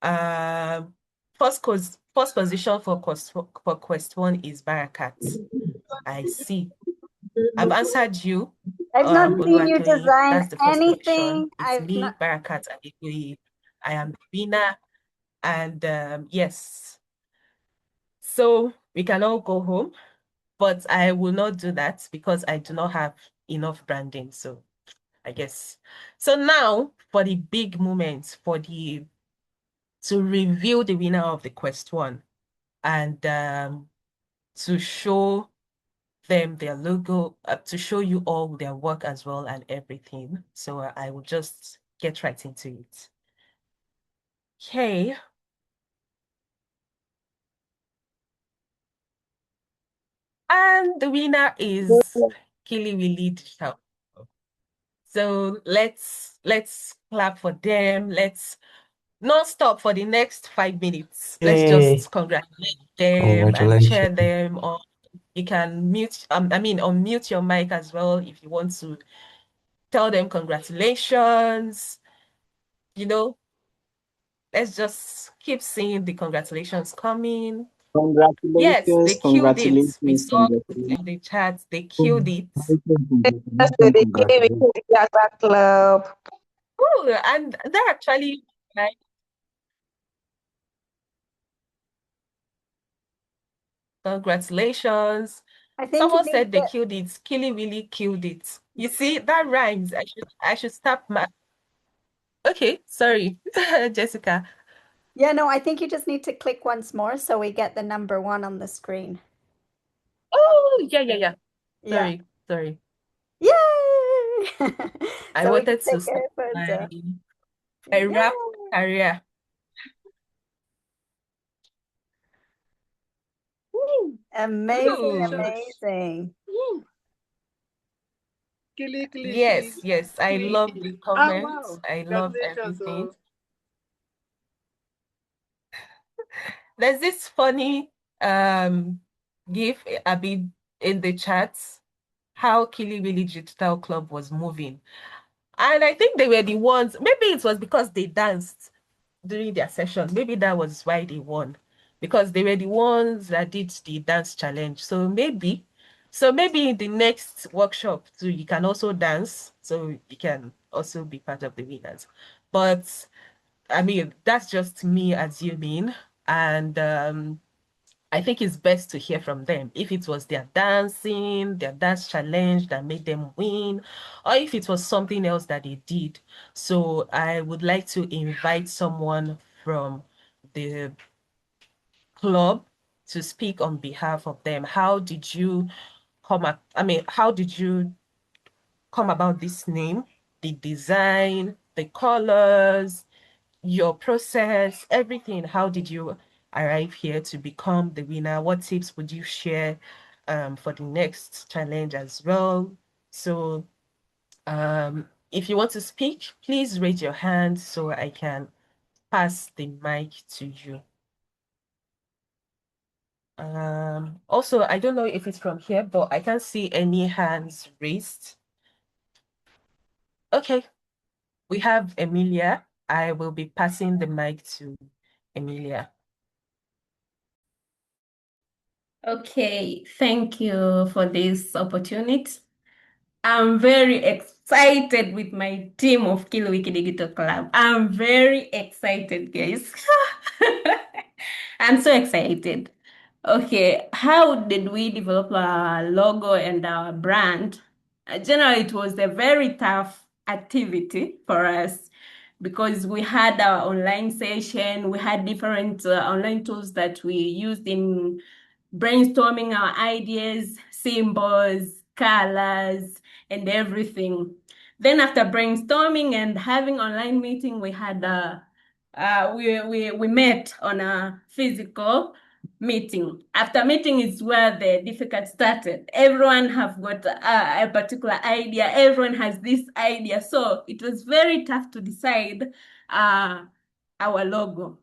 first position for quest one is Barakat. I see. I've answered you, I've not seen you Oluwatoyin. design That's the first position. anything. It's I've me, not. Barakat Adegoye. I am the winner. And yes, so we can all go home, but I will not do that because I do not have enough branding. So I guess. So now for the big moment, to reveal the winner of the quest one, and to show them their logo, to show you all their work as well and everything. So I will just get right into it. Okay. And the winner is Kili Willy Digital. So let's clap for them. Let's not stop for the next 5 minutes. Let's Yay. just congratulate them and cheer Congratulations. them. Or you can unmute your mic as well if you want to tell them congratulations. You know, let's just keep seeing the congratulations coming. Yes, they Congratulations, killed it. We congratulations, saw it congratulations. in the chat. They killed it. Yes, to the Wiki Youth Club. Oh, and they're actually like, congratulations. I think you Someone need said they to. killed it. Killy really killed it. You see, that rhymes. I should stop my okay, sorry, Jessica. Yeah, no, I think you just need to click once more so we get the number one on the screen. Oh, yeah, yeah, yeah. Yeah. Sorry. Yay! I So we can wanted to take start a photo. my Yay! rap career. Amazing, Ooh. amazing. Yes, I love the comments. Wow. I love Congratulations. everything. There's this funny gif a bit in the chats, how Killy Willy Digital Club was moving. And I think they were the ones, maybe it was because they danced during their session. Maybe that was why they won. Because they were the ones that did the dance challenge. So maybe So maybe in the next workshop too, you can also dance, so you can also be part of the winners. But I mean, that's just me assuming, and I think it's best to hear from them if it was their dancing, their dance challenge that made them win, or if it was something else that they did. So I would like to invite someone from the club to speak on behalf of them. How did you come up? I mean, how did you come about this name, the design, the colors, your process, everything? How did you arrive here to become the winner? What tips would you share for the next challenge as well? So if you want to speak, please raise your hand so I can pass the mic to you. Also, I don't know if it's from here, but I can't see any hands raised. Okay, we have Emilia. I will be passing the mic to Emilia. Okay, thank you for this opportunity. I'm very excited with my team of Wiki Digital Club. I'm very excited, guys. I'm so excited. Okay, how did we develop our logo and our brand? Generally, it was a very tough activity for us because we had our online session, we had different online tools that we used in brainstorming our ideas, symbols, colors, and everything. Then after brainstorming and having online meeting, we had we met on a physical meeting. After meeting is where the difficult started. Everyone have got a particular idea. Everyone has this idea. So it was very tough to decide our logo.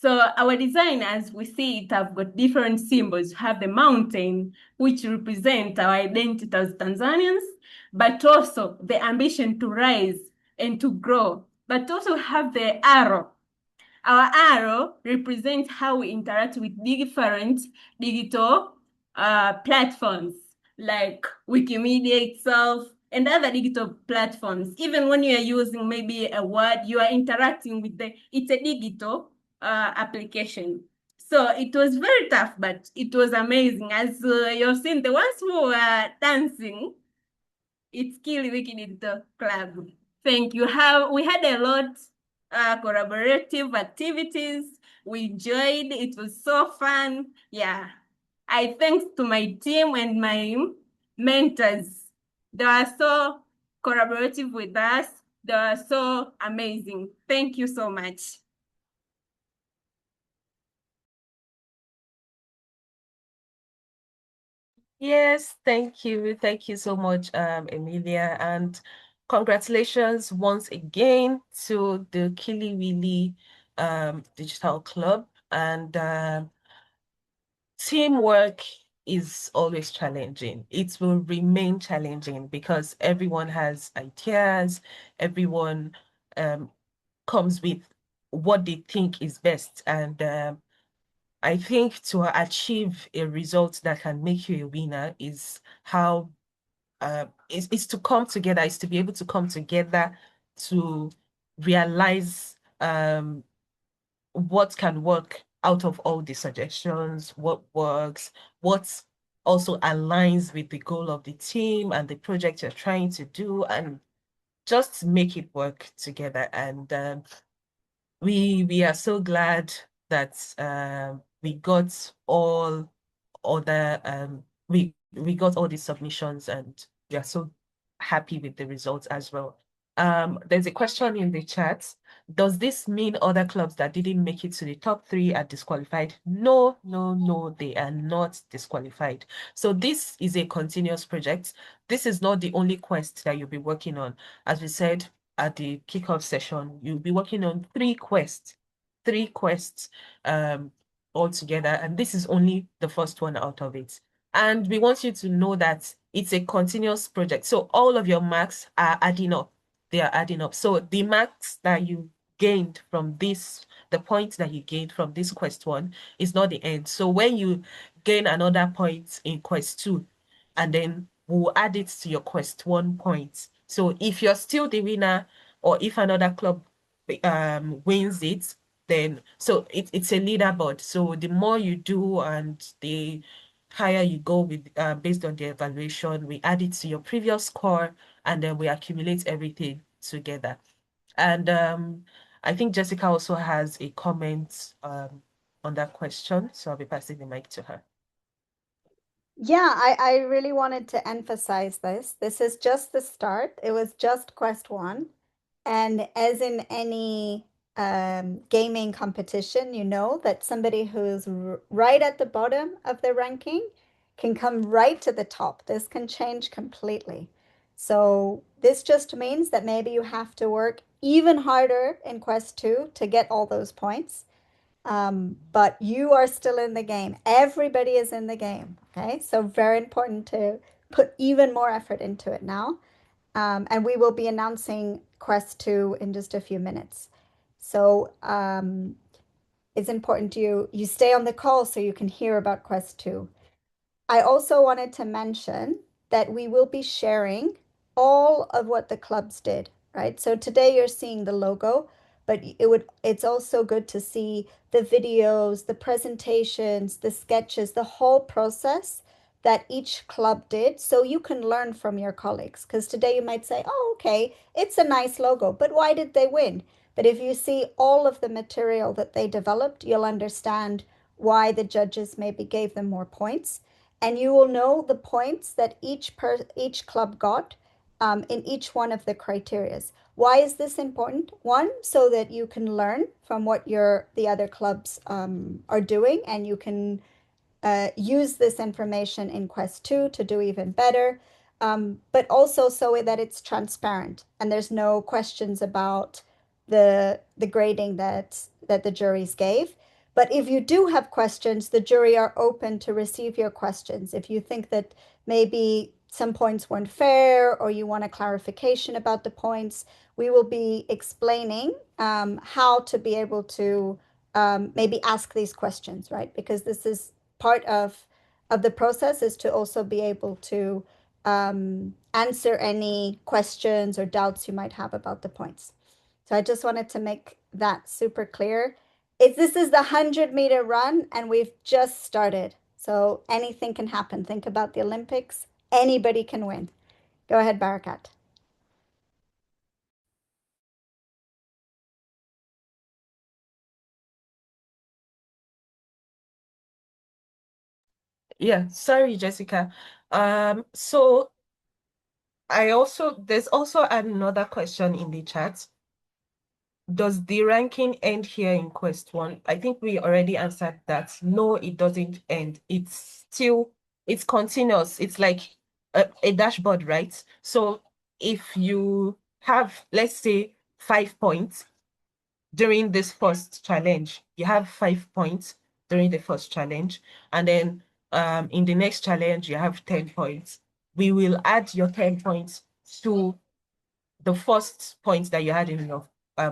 So our design, as we see it, have got different symbols. We have the mountain, which represent our identity as Tanzanians, but also the ambition to rise and to grow. But also have the arrow. Our arrow represents how we interact with different digital platforms like Wikimedia itself and other digital platforms. Even when you are using maybe a word, you are interacting with it's a digital application. So it was very tough, but it was amazing. As you've seen, the ones who were dancing, it's Wiki Digital Club. Thank you. We had a lot collaborative activities. We enjoyed. It was so fun. Yeah. I thanks to my team and my mentors. They are so collaborative with us. They are so amazing. Thank you so much. Yes, thank you. Thank you so much, Emilia. And congratulations once again to the Kili Digital Club. And teamwork is always challenging. It will remain challenging because everyone has ideas, everyone comes with what they think is best. And I think to achieve a result that can make you a winner is how is to come together, is to be able to come together to realize what can work out of all the suggestions, what works, what also aligns with the goal of the team and the project you're trying to do, and just make it work together. And we are so glad that we got all other we got all these submissions, and we are so happy with the results as well. There's a question in the chat. Does this mean other clubs that didn't make it to the top 3 are disqualified? No, no, no, they are not disqualified. So this is a continuous project. This is not the only quest that you'll be working on. As we said at the kickoff session, you'll be working on 3 quests altogether, and this is only the first one out of it. And we want you to know that it's a continuous project. So all of your marks are adding up. They are adding up. So the marks that you gained from this, the points that you gained from this quest 1 is not the end. So when you gain another point in quest 2, and then we'll add it to your quest 1 point. So if you're still the winner, or if another club wins it, then so it's a leaderboard. So the more you do and the higher you go with based on the evaluation, we add it to your previous score, and then we accumulate everything together. And I think Jessica also has a comment on that question, so I'll be passing the mic to her. Yeah, I really wanted to emphasize this. This is just the start. It was just quest one. And as in any gaming competition, you know that somebody who's right at the bottom of the ranking can come right to the top. This can change completely. So this just means that maybe you have to work even harder in quest two to get all those points. But you are still in the game. Everybody is in the game. Okay. So very important to put even more effort into it now. And we will be announcing Quest 2 in just a few minutes. So it's important you stay on the call so you can hear about Quest 2. I also wanted to mention that we will be sharing all of what the clubs did, right? So today you're seeing the logo, but it's also good to see the videos, the presentations, the sketches, the whole process that each club did so you can learn from your colleagues. Because today you might say, oh, okay, it's a nice logo, but why did they win? But if you see all of the material that they developed, you'll understand why the judges maybe gave them more points, and you will know the points that each club got in each one of the criterias. Why is this important? One, so that you can learn from what the other clubs are doing, and you can use this information in Quest 2 to do even better, but also so that it's transparent and there's no questions about the grading that the juries gave. But if you do have questions, the jury are open to receive your questions. If you think that maybe some points weren't fair or you want a clarification about the points, we will be explaining how to be able to maybe ask these questions, right? Because this is part of the process, is to also be able to answer any questions or doubts you might have about the points. So I just wanted to make that super clear. This is the 100-meter run, and we've just started. So anything can happen. Think about the Olympics. Anybody can win. Go ahead, Barakat. Yeah, sorry, Jessica. So there's also another question in the chat. Does the ranking end here in quest one? I think we already answered that. No, it doesn't end. It's continuous. It's like a dashboard, right? So if you have, let's say, 5 points during this first challenge, you have 5 points during the first challenge, and then in the next challenge, you have 10 points. We will add your 10 points to the first point that you had in your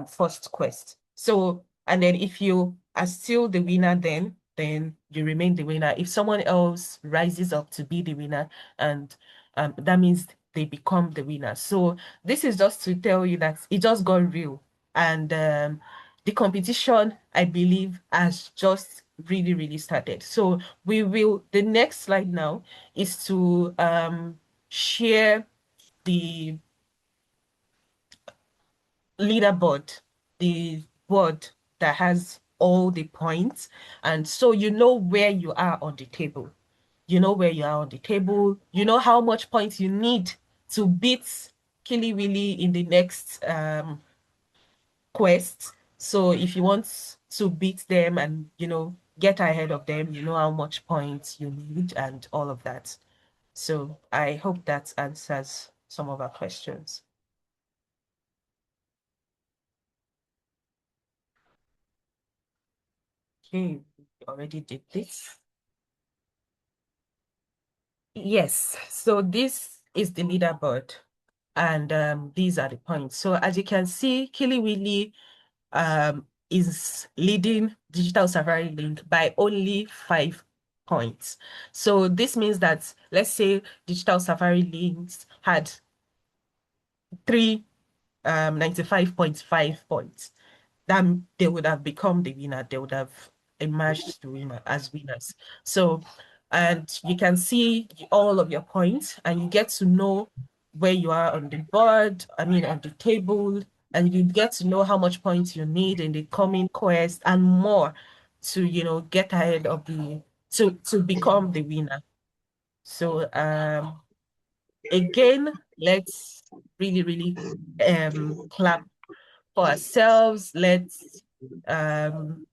first quest. So, and then if you are still the winner, then you remain the winner. If someone else rises up to be the winner, and that means they become the winner. So this is just to tell you that it just got real, and the competition, I believe, has just really, really started. So the next slide now is to share the leaderboard, the board that has all the points. And so you know where you are on the table. You know where you are on the table. You know how much points you need to beat Killy Willy in the next quest. So if you want to beat them and, get ahead of them, you know how much points you need and all of that. So I hope that answers some of our questions. Okay, we already did this. Yes, so this is the leaderboard, and these are the points. So as you can see, Killy Willy is leading Digital Safari Link by only 5 points. So this means that, let's say Digital Safari Links had 395.5 points, then they would have become the winner. They would have emerged as winners. So, and you can see all of your points and you get to know where you are on the board, I mean, on the table, and you get to know how much points you need in the coming quest and more to, get ahead of to become the winner. So, again, let's really, really clap for ourselves. Let's um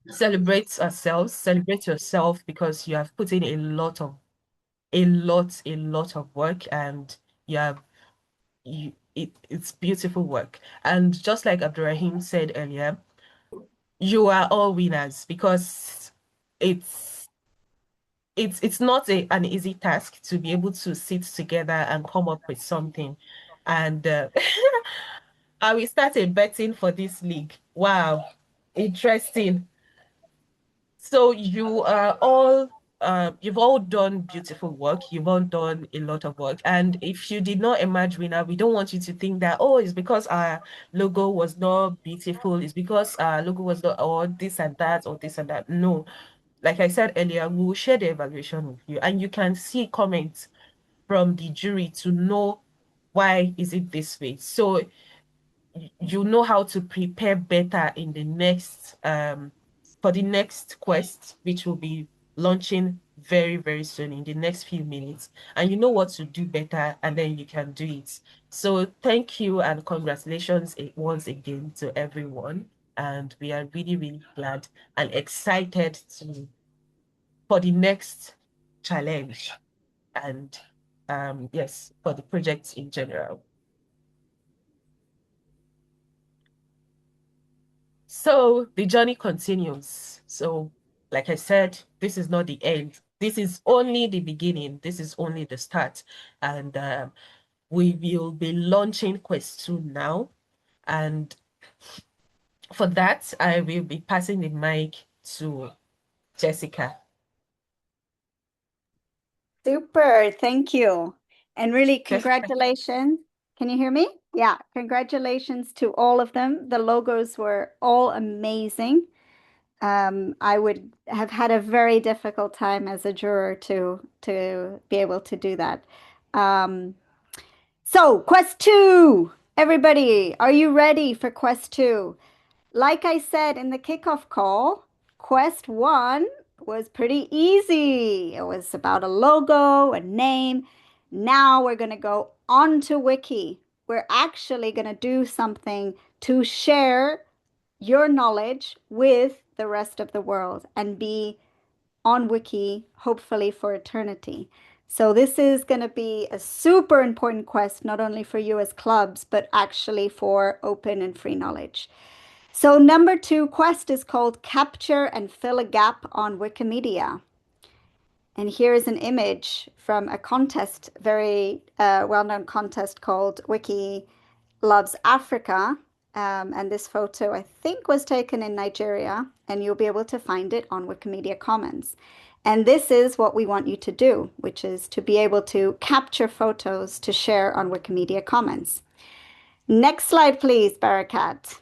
celebrate ourselves, celebrate yourself because you have put in a lot of work, and you have it's beautiful work. And just like Abdurrahim said earlier, you are all winners because it's it's not an easy task to be able to sit together and come up with something. And I will start a betting for this league. Wow, interesting. So you've all done beautiful work. You've all done a lot of work. And if you did not emerge winner, we don't want you to think that, oh, it's because our logo was not beautiful. It's because our logo was not, or this and that, or this and that. No. Like I said earlier, we will share the evaluation with you, and you can see comments from the jury to know why is it this way. So you know how to prepare better in the next for the next quest, which will be launching very, very soon in the next few minutes. And you know what to do better, and then you can do it. So thank you and congratulations once again to everyone. And we are really, really glad and excited for the next challenge and yes, for the project in general. So the journey continues. So, like I said, this is not the end. This is only the beginning. This is only the start. And we will be launching Quest 2 now. And for that, I will be passing the mic to Jessica. Super, thank you. And really, Jessica. congratulations. Can you hear me? Yeah, congratulations to all of them. The logos were all amazing. I would have had a very difficult time as a juror to be able to do that. Um, so, quest two. Everybody, are you ready for quest two? Like I said in the kickoff call, quest one was pretty easy. It was about a logo, a name. Now we're going to go on to Wiki. We're actually going to do something to share your knowledge with the rest of the world and be on Wiki, hopefully for eternity. So this is going to be a super important quest, not only for you as clubs, but actually for open and free knowledge. So number two quest is called Capture and Fill a Gap on Wikimedia. And here is an image from a contest, very well-known contest called Wiki Loves Africa. And this photo, I think, was taken in Nigeria, and you'll be able to find it on Wikimedia Commons. And this is what we want you to do, which is to be able to capture photos to share on Wikimedia Commons. Next slide, please, Barakat.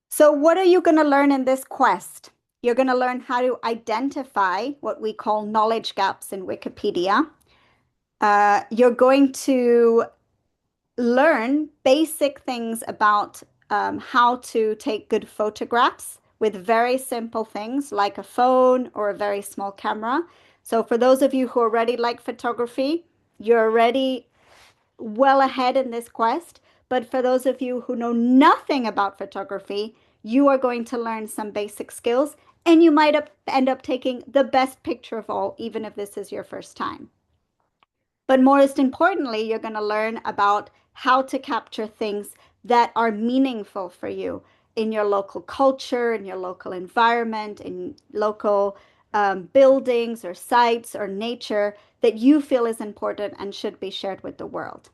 So what are you going to learn in this quest? You're going to learn how to identify what we call knowledge gaps in Wikipedia. You're going to learn basic things about how to take good photographs with very simple things like a phone or a very small camera. So for those of you who already like photography, you're already well ahead in this quest. But for those of you who know nothing about photography, you are going to learn some basic skills, and you might end up taking the best picture of all, even if this is your first time. But most importantly, you're going to learn about how to capture things that are meaningful for you in your local culture, in your local environment, in local buildings or sites or nature that you feel is important and should be shared with the world.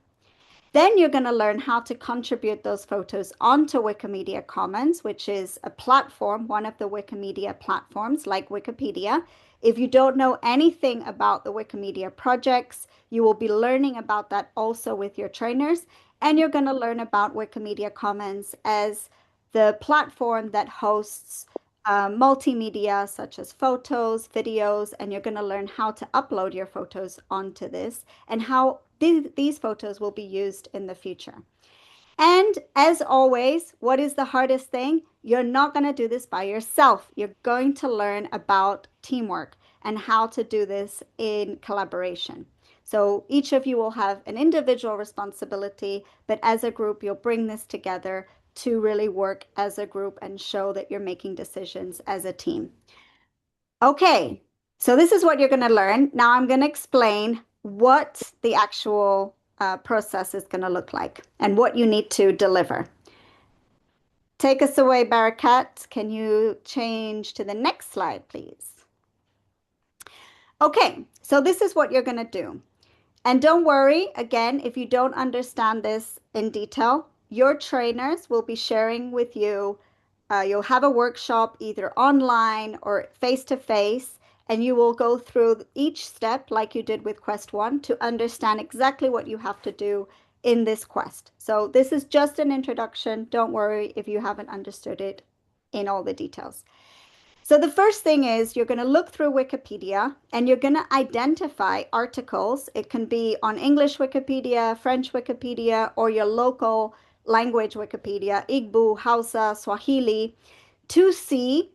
Then you're going to learn how to contribute those photos onto Wikimedia Commons, which is a platform, one of the Wikimedia platforms like Wikipedia. If you don't know anything about the Wikimedia projects, you will be learning about that also with your trainers. And you're going to learn about Wikimedia Commons as the platform that hosts multimedia such as photos, videos, and you're going to learn how to upload your photos onto this and how these photos will be used in the future. And as always, what is the hardest thing? You're not going to do this by yourself. You're going to learn about teamwork and how to do this in collaboration. So each of you will have an individual responsibility, but as a group, you'll bring this together to really work as a group and show that you're making decisions as a team. Okay, so this is what you're going to learn. Now I'm going to explain what the actual process is going to look like and what you need to deliver. Take us away, Barakat. Can you change to the next slide, please? Okay, so this is what you're going to do. And don't worry, again, if you don't understand this in detail, your trainers will be sharing with you. You'll have a workshop either online or face-to-face, and you will go through each step like you did with Quest 1 to understand exactly what you have to do in this quest. So this is just an introduction. Don't worry if you haven't understood it in all the details. So the first thing is you're going to look through Wikipedia and you're going to identify articles. It can be on English Wikipedia, French Wikipedia, or your local language Wikipedia, Igbo, Hausa, Swahili, to see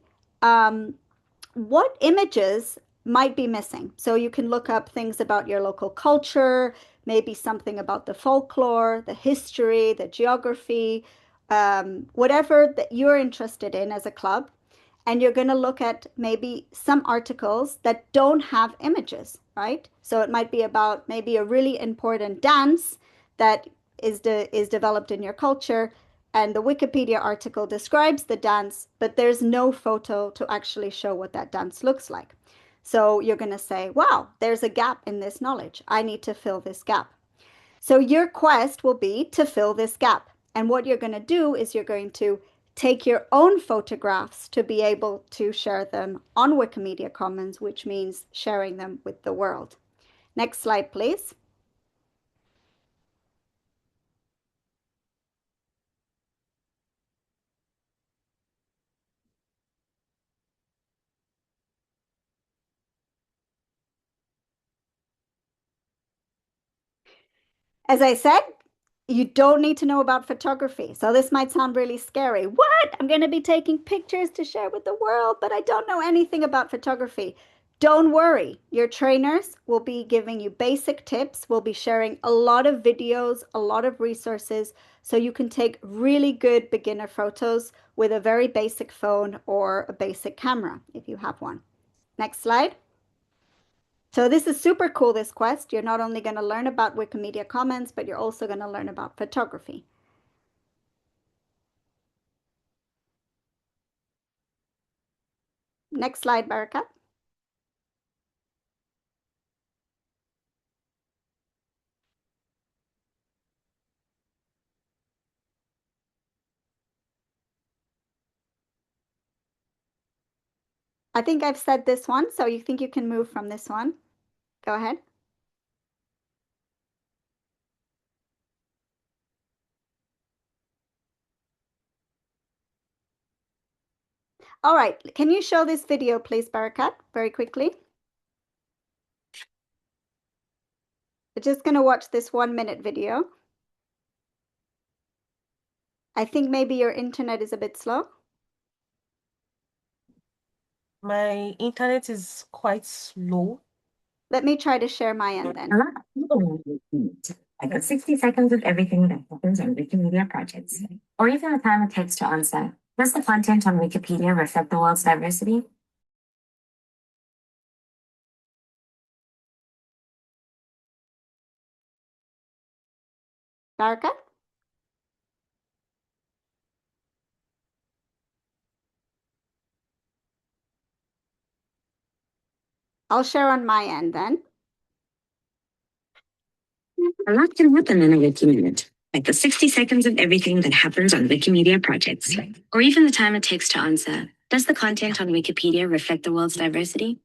what images might be missing. So you can look up things about your local culture, maybe something about the folklore, the history, the geography, whatever that you're interested in as a club. And you're going to look at maybe some articles that don't have images, right? So it might be about maybe a really important dance that is developed in your culture, and the Wikipedia article describes the dance, but there's no photo to actually show what that dance looks like. So you're going to say, wow, there's a gap in this knowledge. I need to fill this gap. So your quest will be to fill this gap. And what you're going to do is you're going to take your own photographs to be able to share them on Wikimedia Commons, which means sharing them with the world. Next slide, please. As I said, you don't need to know about photography. So this might sound really scary. What? I'm going to be taking pictures to share with the world, but I don't know anything about photography. Don't worry. Your trainers will be giving you basic tips. We'll be sharing a lot of videos, a lot of resources, so you can take really good beginner photos with a very basic phone or a basic camera if you have one. Next slide. So this is super cool, this quest. You're not only going to learn about Wikimedia Commons, but you're also going to learn about photography. Next slide, Barakat. I think I've said this one, so you think you can move from this one. Go ahead. All right, can you show this video, please, Barakat, very quickly? We're just going to watch this 1-minute video. I think maybe your internet is a bit slow. My internet is quite slow. Let me try to share my end then. I got 60 seconds of everything that happens on Wikimedia projects, or even the time it takes to onset. Does the content on Wikipedia reflect the world's diversity? Barakat? I'll share on my end then. A lot can happen in a Wiki minute, like the 60 seconds of everything that happens on Wikimedia projects, or even the time it takes to answer, does the content on Wikipedia reflect the world's diversity?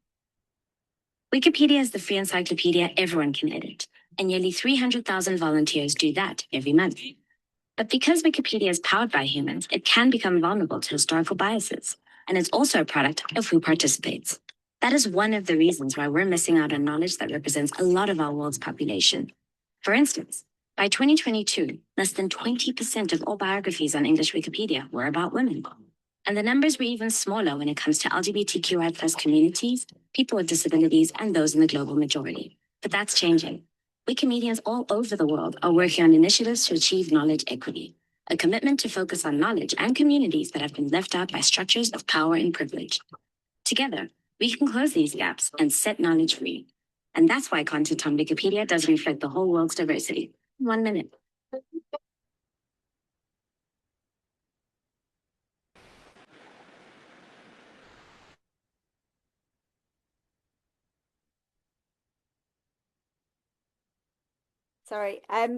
Wikipedia is the free encyclopedia everyone can edit, and nearly 300,000 volunteers do that every month. But because Wikipedia is powered by humans, it can become vulnerable to historical biases, and it's also a product of who participates. That is one of the reasons why we're missing out on knowledge that represents a lot of our world's population. For instance, by 2022, less than 20% of all biographies on English Wikipedia were about women. And the numbers were even smaller when it comes to LGBTQI plus communities, people with disabilities, and those in the global majority. But that's changing. Wikimedians all over the world are working on initiatives to achieve knowledge equity, a commitment to focus on knowledge and communities that have been left out by structures of power and privilege. Together, we can close these gaps and set knowledge free. And that's why content on Wikipedia doesn't reflect the whole world's diversity. 1 minute. Sorry, I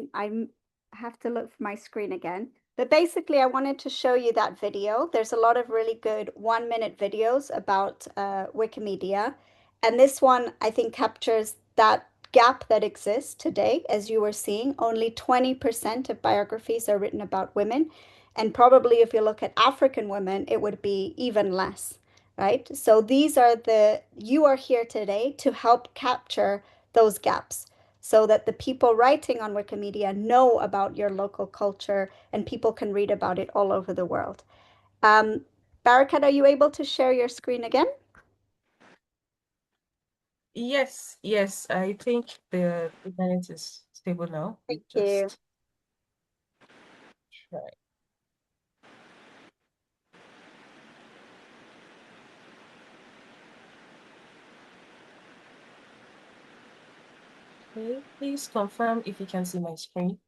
have to look for my screen again. But basically, I wanted to show you that video. There's a lot of really good 1 minute videos about Wikimedia. And this one, I think, captures that gap that exists today. As you were seeing, only 20% of biographies are written about women. And probably if you look at African women, it would be even less, right? So you are here today to help capture those gaps so that the people writing on Wikimedia know about your local culture and people can read about it all over the world. Barakat, are you able to share your screen again? Yes, I think the internet is stable now. Thank you. Just try. Okay, please confirm if you can see my screen.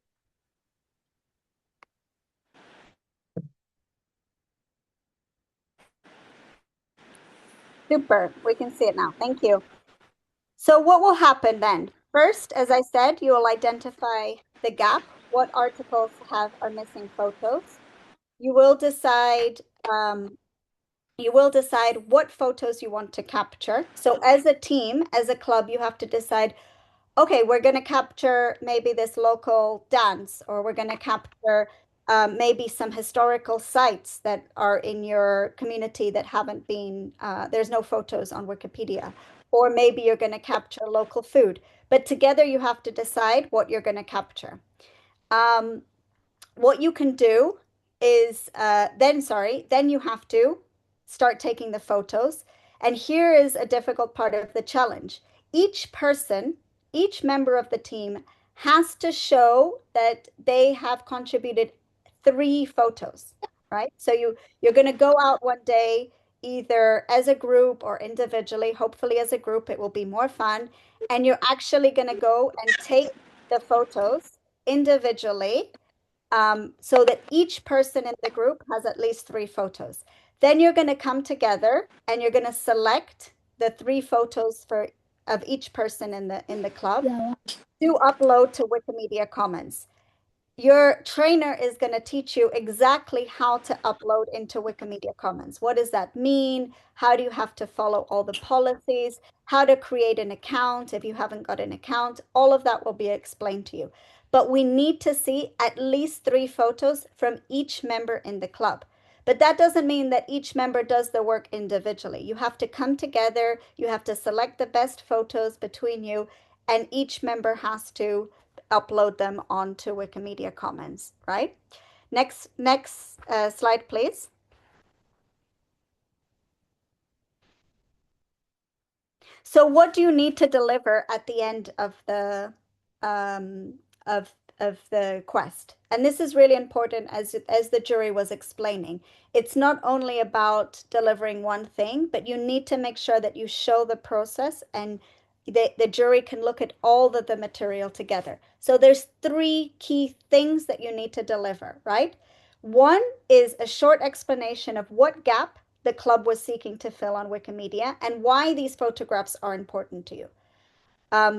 Super. We can see it now. Thank you. So what will happen then? First, as I said, you will identify the gap. What articles are missing photos? You will decide what photos you want to capture. So as a team, as a club, you have to decide, okay, we're going to capture maybe this local dance, or we're going to capture maybe some historical sites that are in your community that haven't been, there's no photos on Wikipedia. Or maybe you're going to capture local food. But together you have to decide what you're going to capture. What you can do is then you have to start taking the photos. And here is a difficult part of the challenge. Each person, each member of the team has to show that they have contributed 3 photos, right? So you're going to go out one day, either as a group or individually. Hopefully as a group, it will be more fun. And you're actually going to go and take the photos individually, so that each person in the group has at least 3 photos. Then you're going to come together and you're going to select the 3 photos of each person in the club to upload to Wikimedia Commons. Your trainer is going to teach you exactly how to upload into Wikimedia Commons. What does that mean? How do you have to follow all the policies? How to create an account if you haven't got an account? All of that will be explained to you. But we need to see at least 3 photos from each member in the club. But that doesn't mean that each member does the work individually. You have to come together, you have to select the best photos between you, and each member has to upload them onto Wikimedia Commons, right? Next slide, please. So what do you need to deliver at the end of the quest? And this is really important, as the jury was explaining. It's not only about delivering one thing, but you need to make sure that you show the process, and the jury can look at all of the material together. So there's 3 key things that you need to deliver, right? One is a short explanation of what gap the club was seeking to fill on Wikimedia and why these photographs are important to you.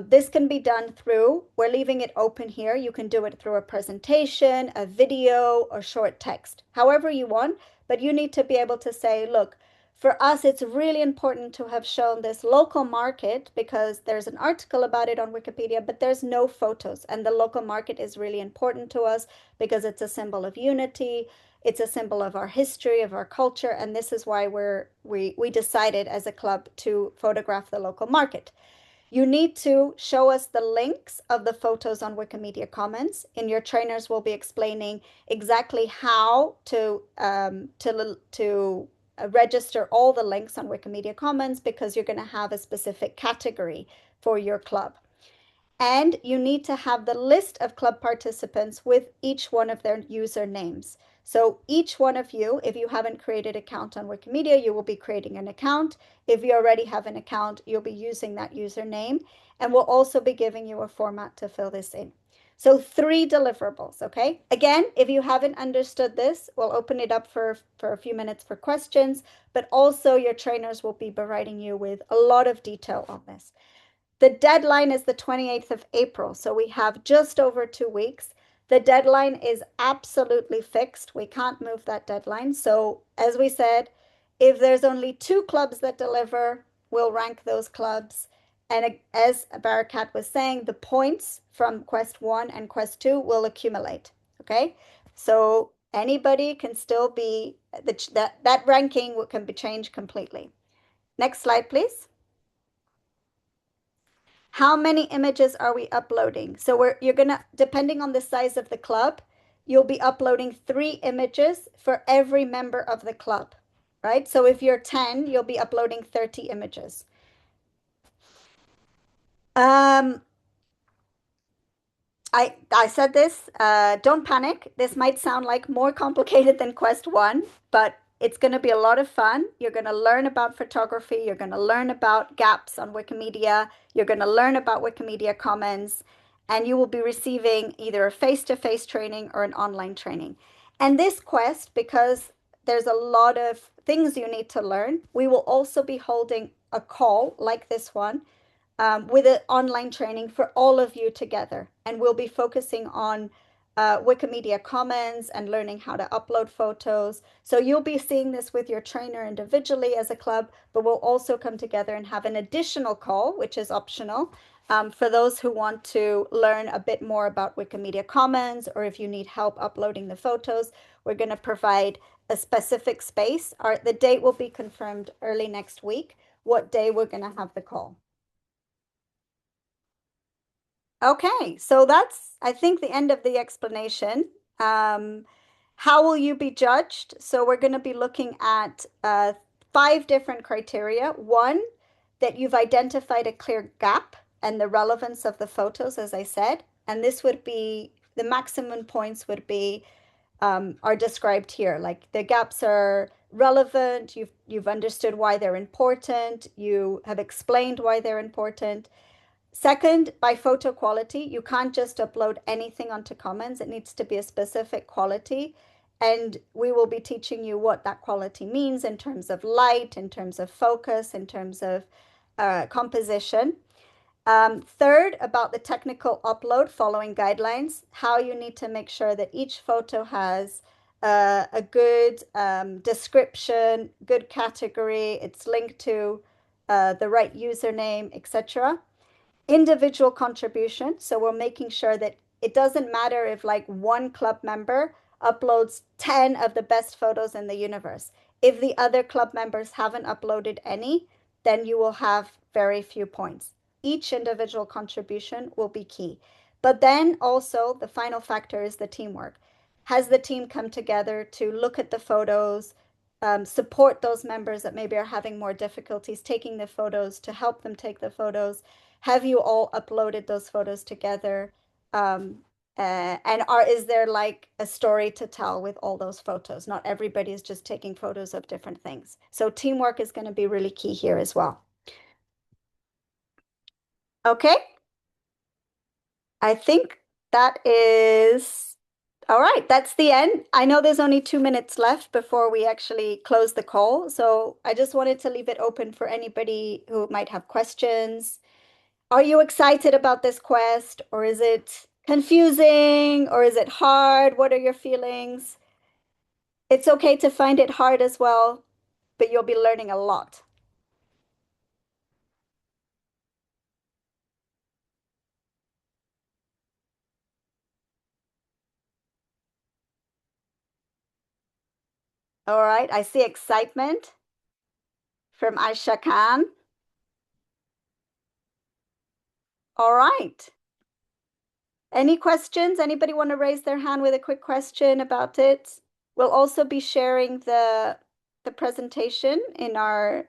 This can be done through, we're leaving it open here. You can do it through a presentation, a video, or short text, however you want, but you need to be able to say, look, for us, it's really important to have shown this local market because there's an article about it on Wikipedia, but there's no photos. And the local market is really important to us because it's a symbol of unity. It's a symbol of our history, of our culture. And this is why we decided as a club to photograph the local market. You need to show us the links of the photos on Wikimedia Commons, and your trainers will be explaining exactly how to register all the links on Wikimedia Commons because you're going to have a specific category for your club. And you need to have the list of club participants with each one of their usernames. So each one of you, if you haven't created an account on Wikimedia, you will be creating an account. If you already have an account, you'll be using that username. And we'll also be giving you a format to fill this in. So 3 deliverables, okay? Again, if you haven't understood this, we'll open it up for a few minutes for questions, but also your trainers will be providing you with a lot of detail on this. The deadline is the 28th of April, so we have just over 2 weeks. The deadline is absolutely fixed. We can't move that deadline. So as we said, if there's only 2 clubs that deliver, we'll rank those clubs. And as Barakat was saying, the points from Quest 1 and Quest 2 will accumulate, okay? So anybody can still be, that ranking can be changed completely. Next slide, please. How many images are we uploading? So you're gonna, depending on the size of the club, you'll be uploading 3 images for every member of the club, right? So if you're 10, you'll be uploading 30 images. I said this, don't panic. This might sound like more complicated than Quest 1, but it's going to be a lot of fun. You're going to learn about photography. You're going to learn about gaps on Wikimedia. You're going to learn about Wikimedia Commons, and you will be receiving either a face-to-face training or an online training. And this quest, because there's a lot of things you need to learn, we will also be holding a call like this one with an online training for all of you together. And we'll be focusing on Wikimedia Commons and learning how to upload photos. So you'll be seeing this with your trainer individually as a club, but we'll also come together and have an additional call, which is optional, for those who want to learn a bit more about Wikimedia Commons, or if you need help uploading the photos, we're going to provide a specific space. The date will be confirmed early next week, what day we're going to have the call. Okay, so that's, I think, the end of the explanation. How will you be judged? So we're going to be looking at 5 different criteria. 1, that you've identified a clear gap and the relevance of the photos, as I said. And this would be, the maximum points would be, are described here. Like the gaps are relevant, you've understood why they're important, you have explained why they're important. Second, by photo quality, you can't just upload anything onto Commons. It needs to be a specific quality. And we will be teaching you what that quality means in terms of light, in terms of focus, in terms of composition. Third, about the technical upload following guidelines, how you need to make sure that each photo has a good description, good category, it's linked to the right username, etc. Individual contribution. So we're making sure that it doesn't matter if like one club member uploads 10 of the best photos in the universe. If the other club members haven't uploaded any, then you will have very few points. Each individual contribution will be key. But then also the final factor is the teamwork. Has the team come together to look at the photos, support those members that maybe are having more difficulties taking the photos, to help them take the photos? Have you all uploaded those photos together? And is there like a story to tell with all those photos? Not everybody is just taking photos of different things. So teamwork is going to be really key here as well. Okay. I think that is All right, that's the end. I know there's only 2 minutes left before we actually close the call, so I just wanted to leave it open for anybody who might have questions. Are you excited about this quest, or is it confusing, or is it hard? What are your feelings? It's okay to find it hard as well, but you'll be learning a lot. All right, I see excitement from Aisha Khan. All right. Any questions? Anybody want to raise their hand with a quick question about it? We'll also be sharing the presentation in our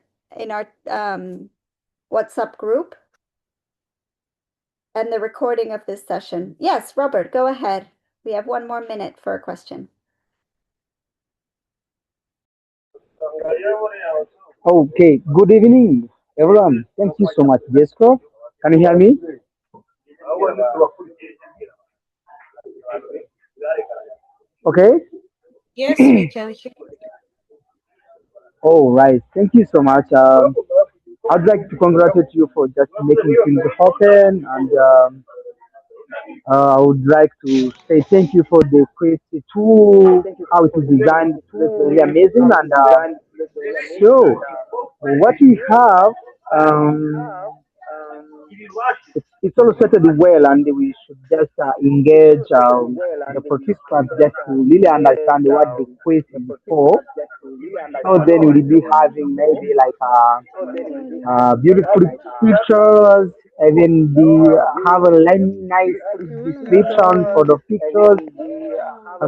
WhatsApp group and the recording of this session. Yes, Robert, go ahead. We have 1 more minute for a question. Okay, good evening, everyone. Thank you so much, Jessica. Can you hear me? Okay. Yes, we can hear. All right. Thank you so much. I'd like to congratulate you for just making things happen, and I would like to say thank you for the creative tool, how it is designed. It's really amazing, and so what we have. It's all settled well, and we should just engage the participants just to really understand what the quiz is for. So then we'll be having maybe like beautiful pictures, even have a nice description for the pictures.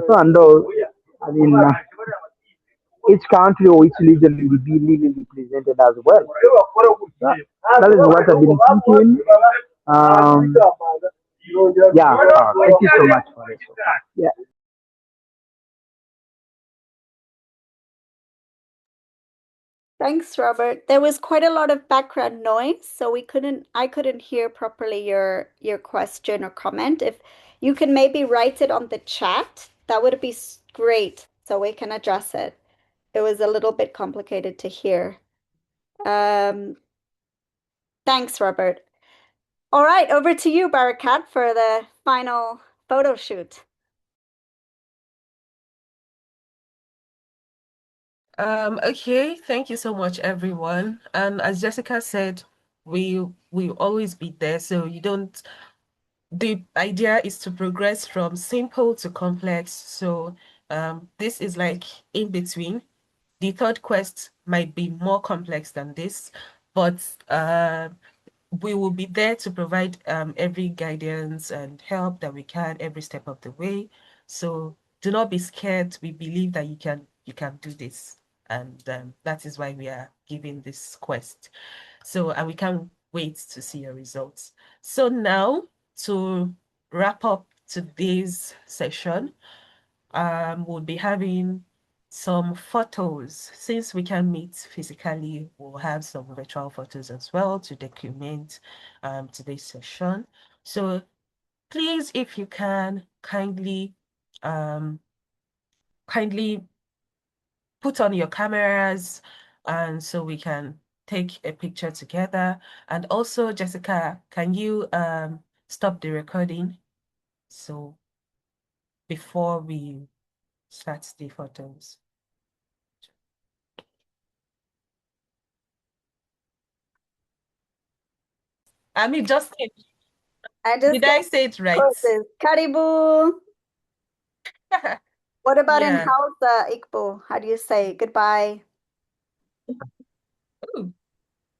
So and all. I mean, each country or each region will be really represented as well. Yeah, that is what I've been thinking. Um, yeah, thank you so much for this. Yeah. Thanks, Robert. There was quite a lot of background noise, so I couldn't hear properly your question or comment. If you can maybe write it on the chat, that would be great, so we can address it. It was a little bit complicated to hear. Thanks, Robert. All right, over to you, Barakat, for the final photo shoot. Okay, thank you so much, everyone. And as Jessica said, we will always be there, so you don't. The idea is to progress from simple to complex. So this is like in between. The third quest might be more complex than this, but we will be there to provide every guidance and help that we can every step of the way. So do not be scared. We believe that you can do this, and that is why we are giving this quest. So and we can't wait to see your results. So now to wrap up today's session, we'll be having some photos. Since we can meet physically, we'll have some virtual photos as well to document today's session. So please, if you can, kindly put on your cameras and so we can take a picture together. And also, Jessica, can you stop the recording? So before we start the photos. I mean, Justin, did I say it right? Karibu. What about in Yeah. Hausa, Igbo? How do you say goodbye? Ooh,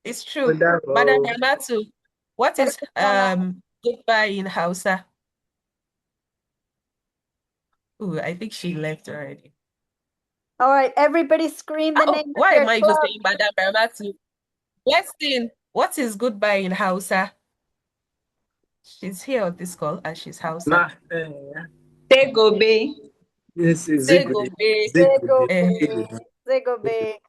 it's true. Madam Yamatu, what is goodbye in Hausa? Ooh, I think she left already. All right, everybody scream the name of Why your am I even club. saying Madam Yamatu? Westin, what is goodbye in Hausa? She's here on this call and she's Hausa. Tegobe. Yes, Zegobe. Zegobe.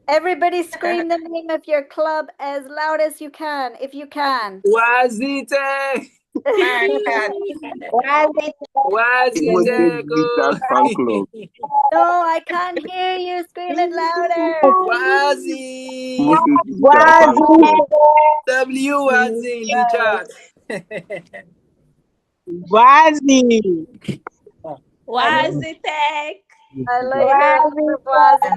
Everybody scream the name of your club as loud as you can, if you can. Wazite. Maricat. Emoji Digital Fan Club. No, I can't hear you. Scream it louder. Wazi! Emoji Digital Fan Club. W Wazi in the chat. Wazi. Wazi Tech. I like it. Wazi.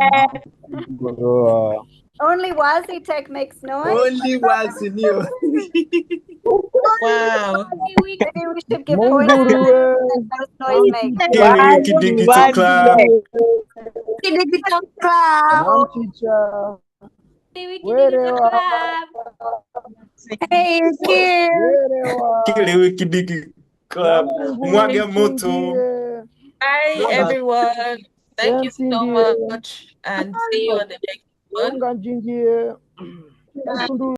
Only Wazi Tech makes noise. Only Wazi knew. Wow. Maybe we should give points to those noise makers. Wiki Digital Club. Wiki Digital Club. Teacher. Wiki Digital Club. Hey, Wiki Digital Club. Mwage moto. Bye, everyone. Thank you so much, and see you on the next one.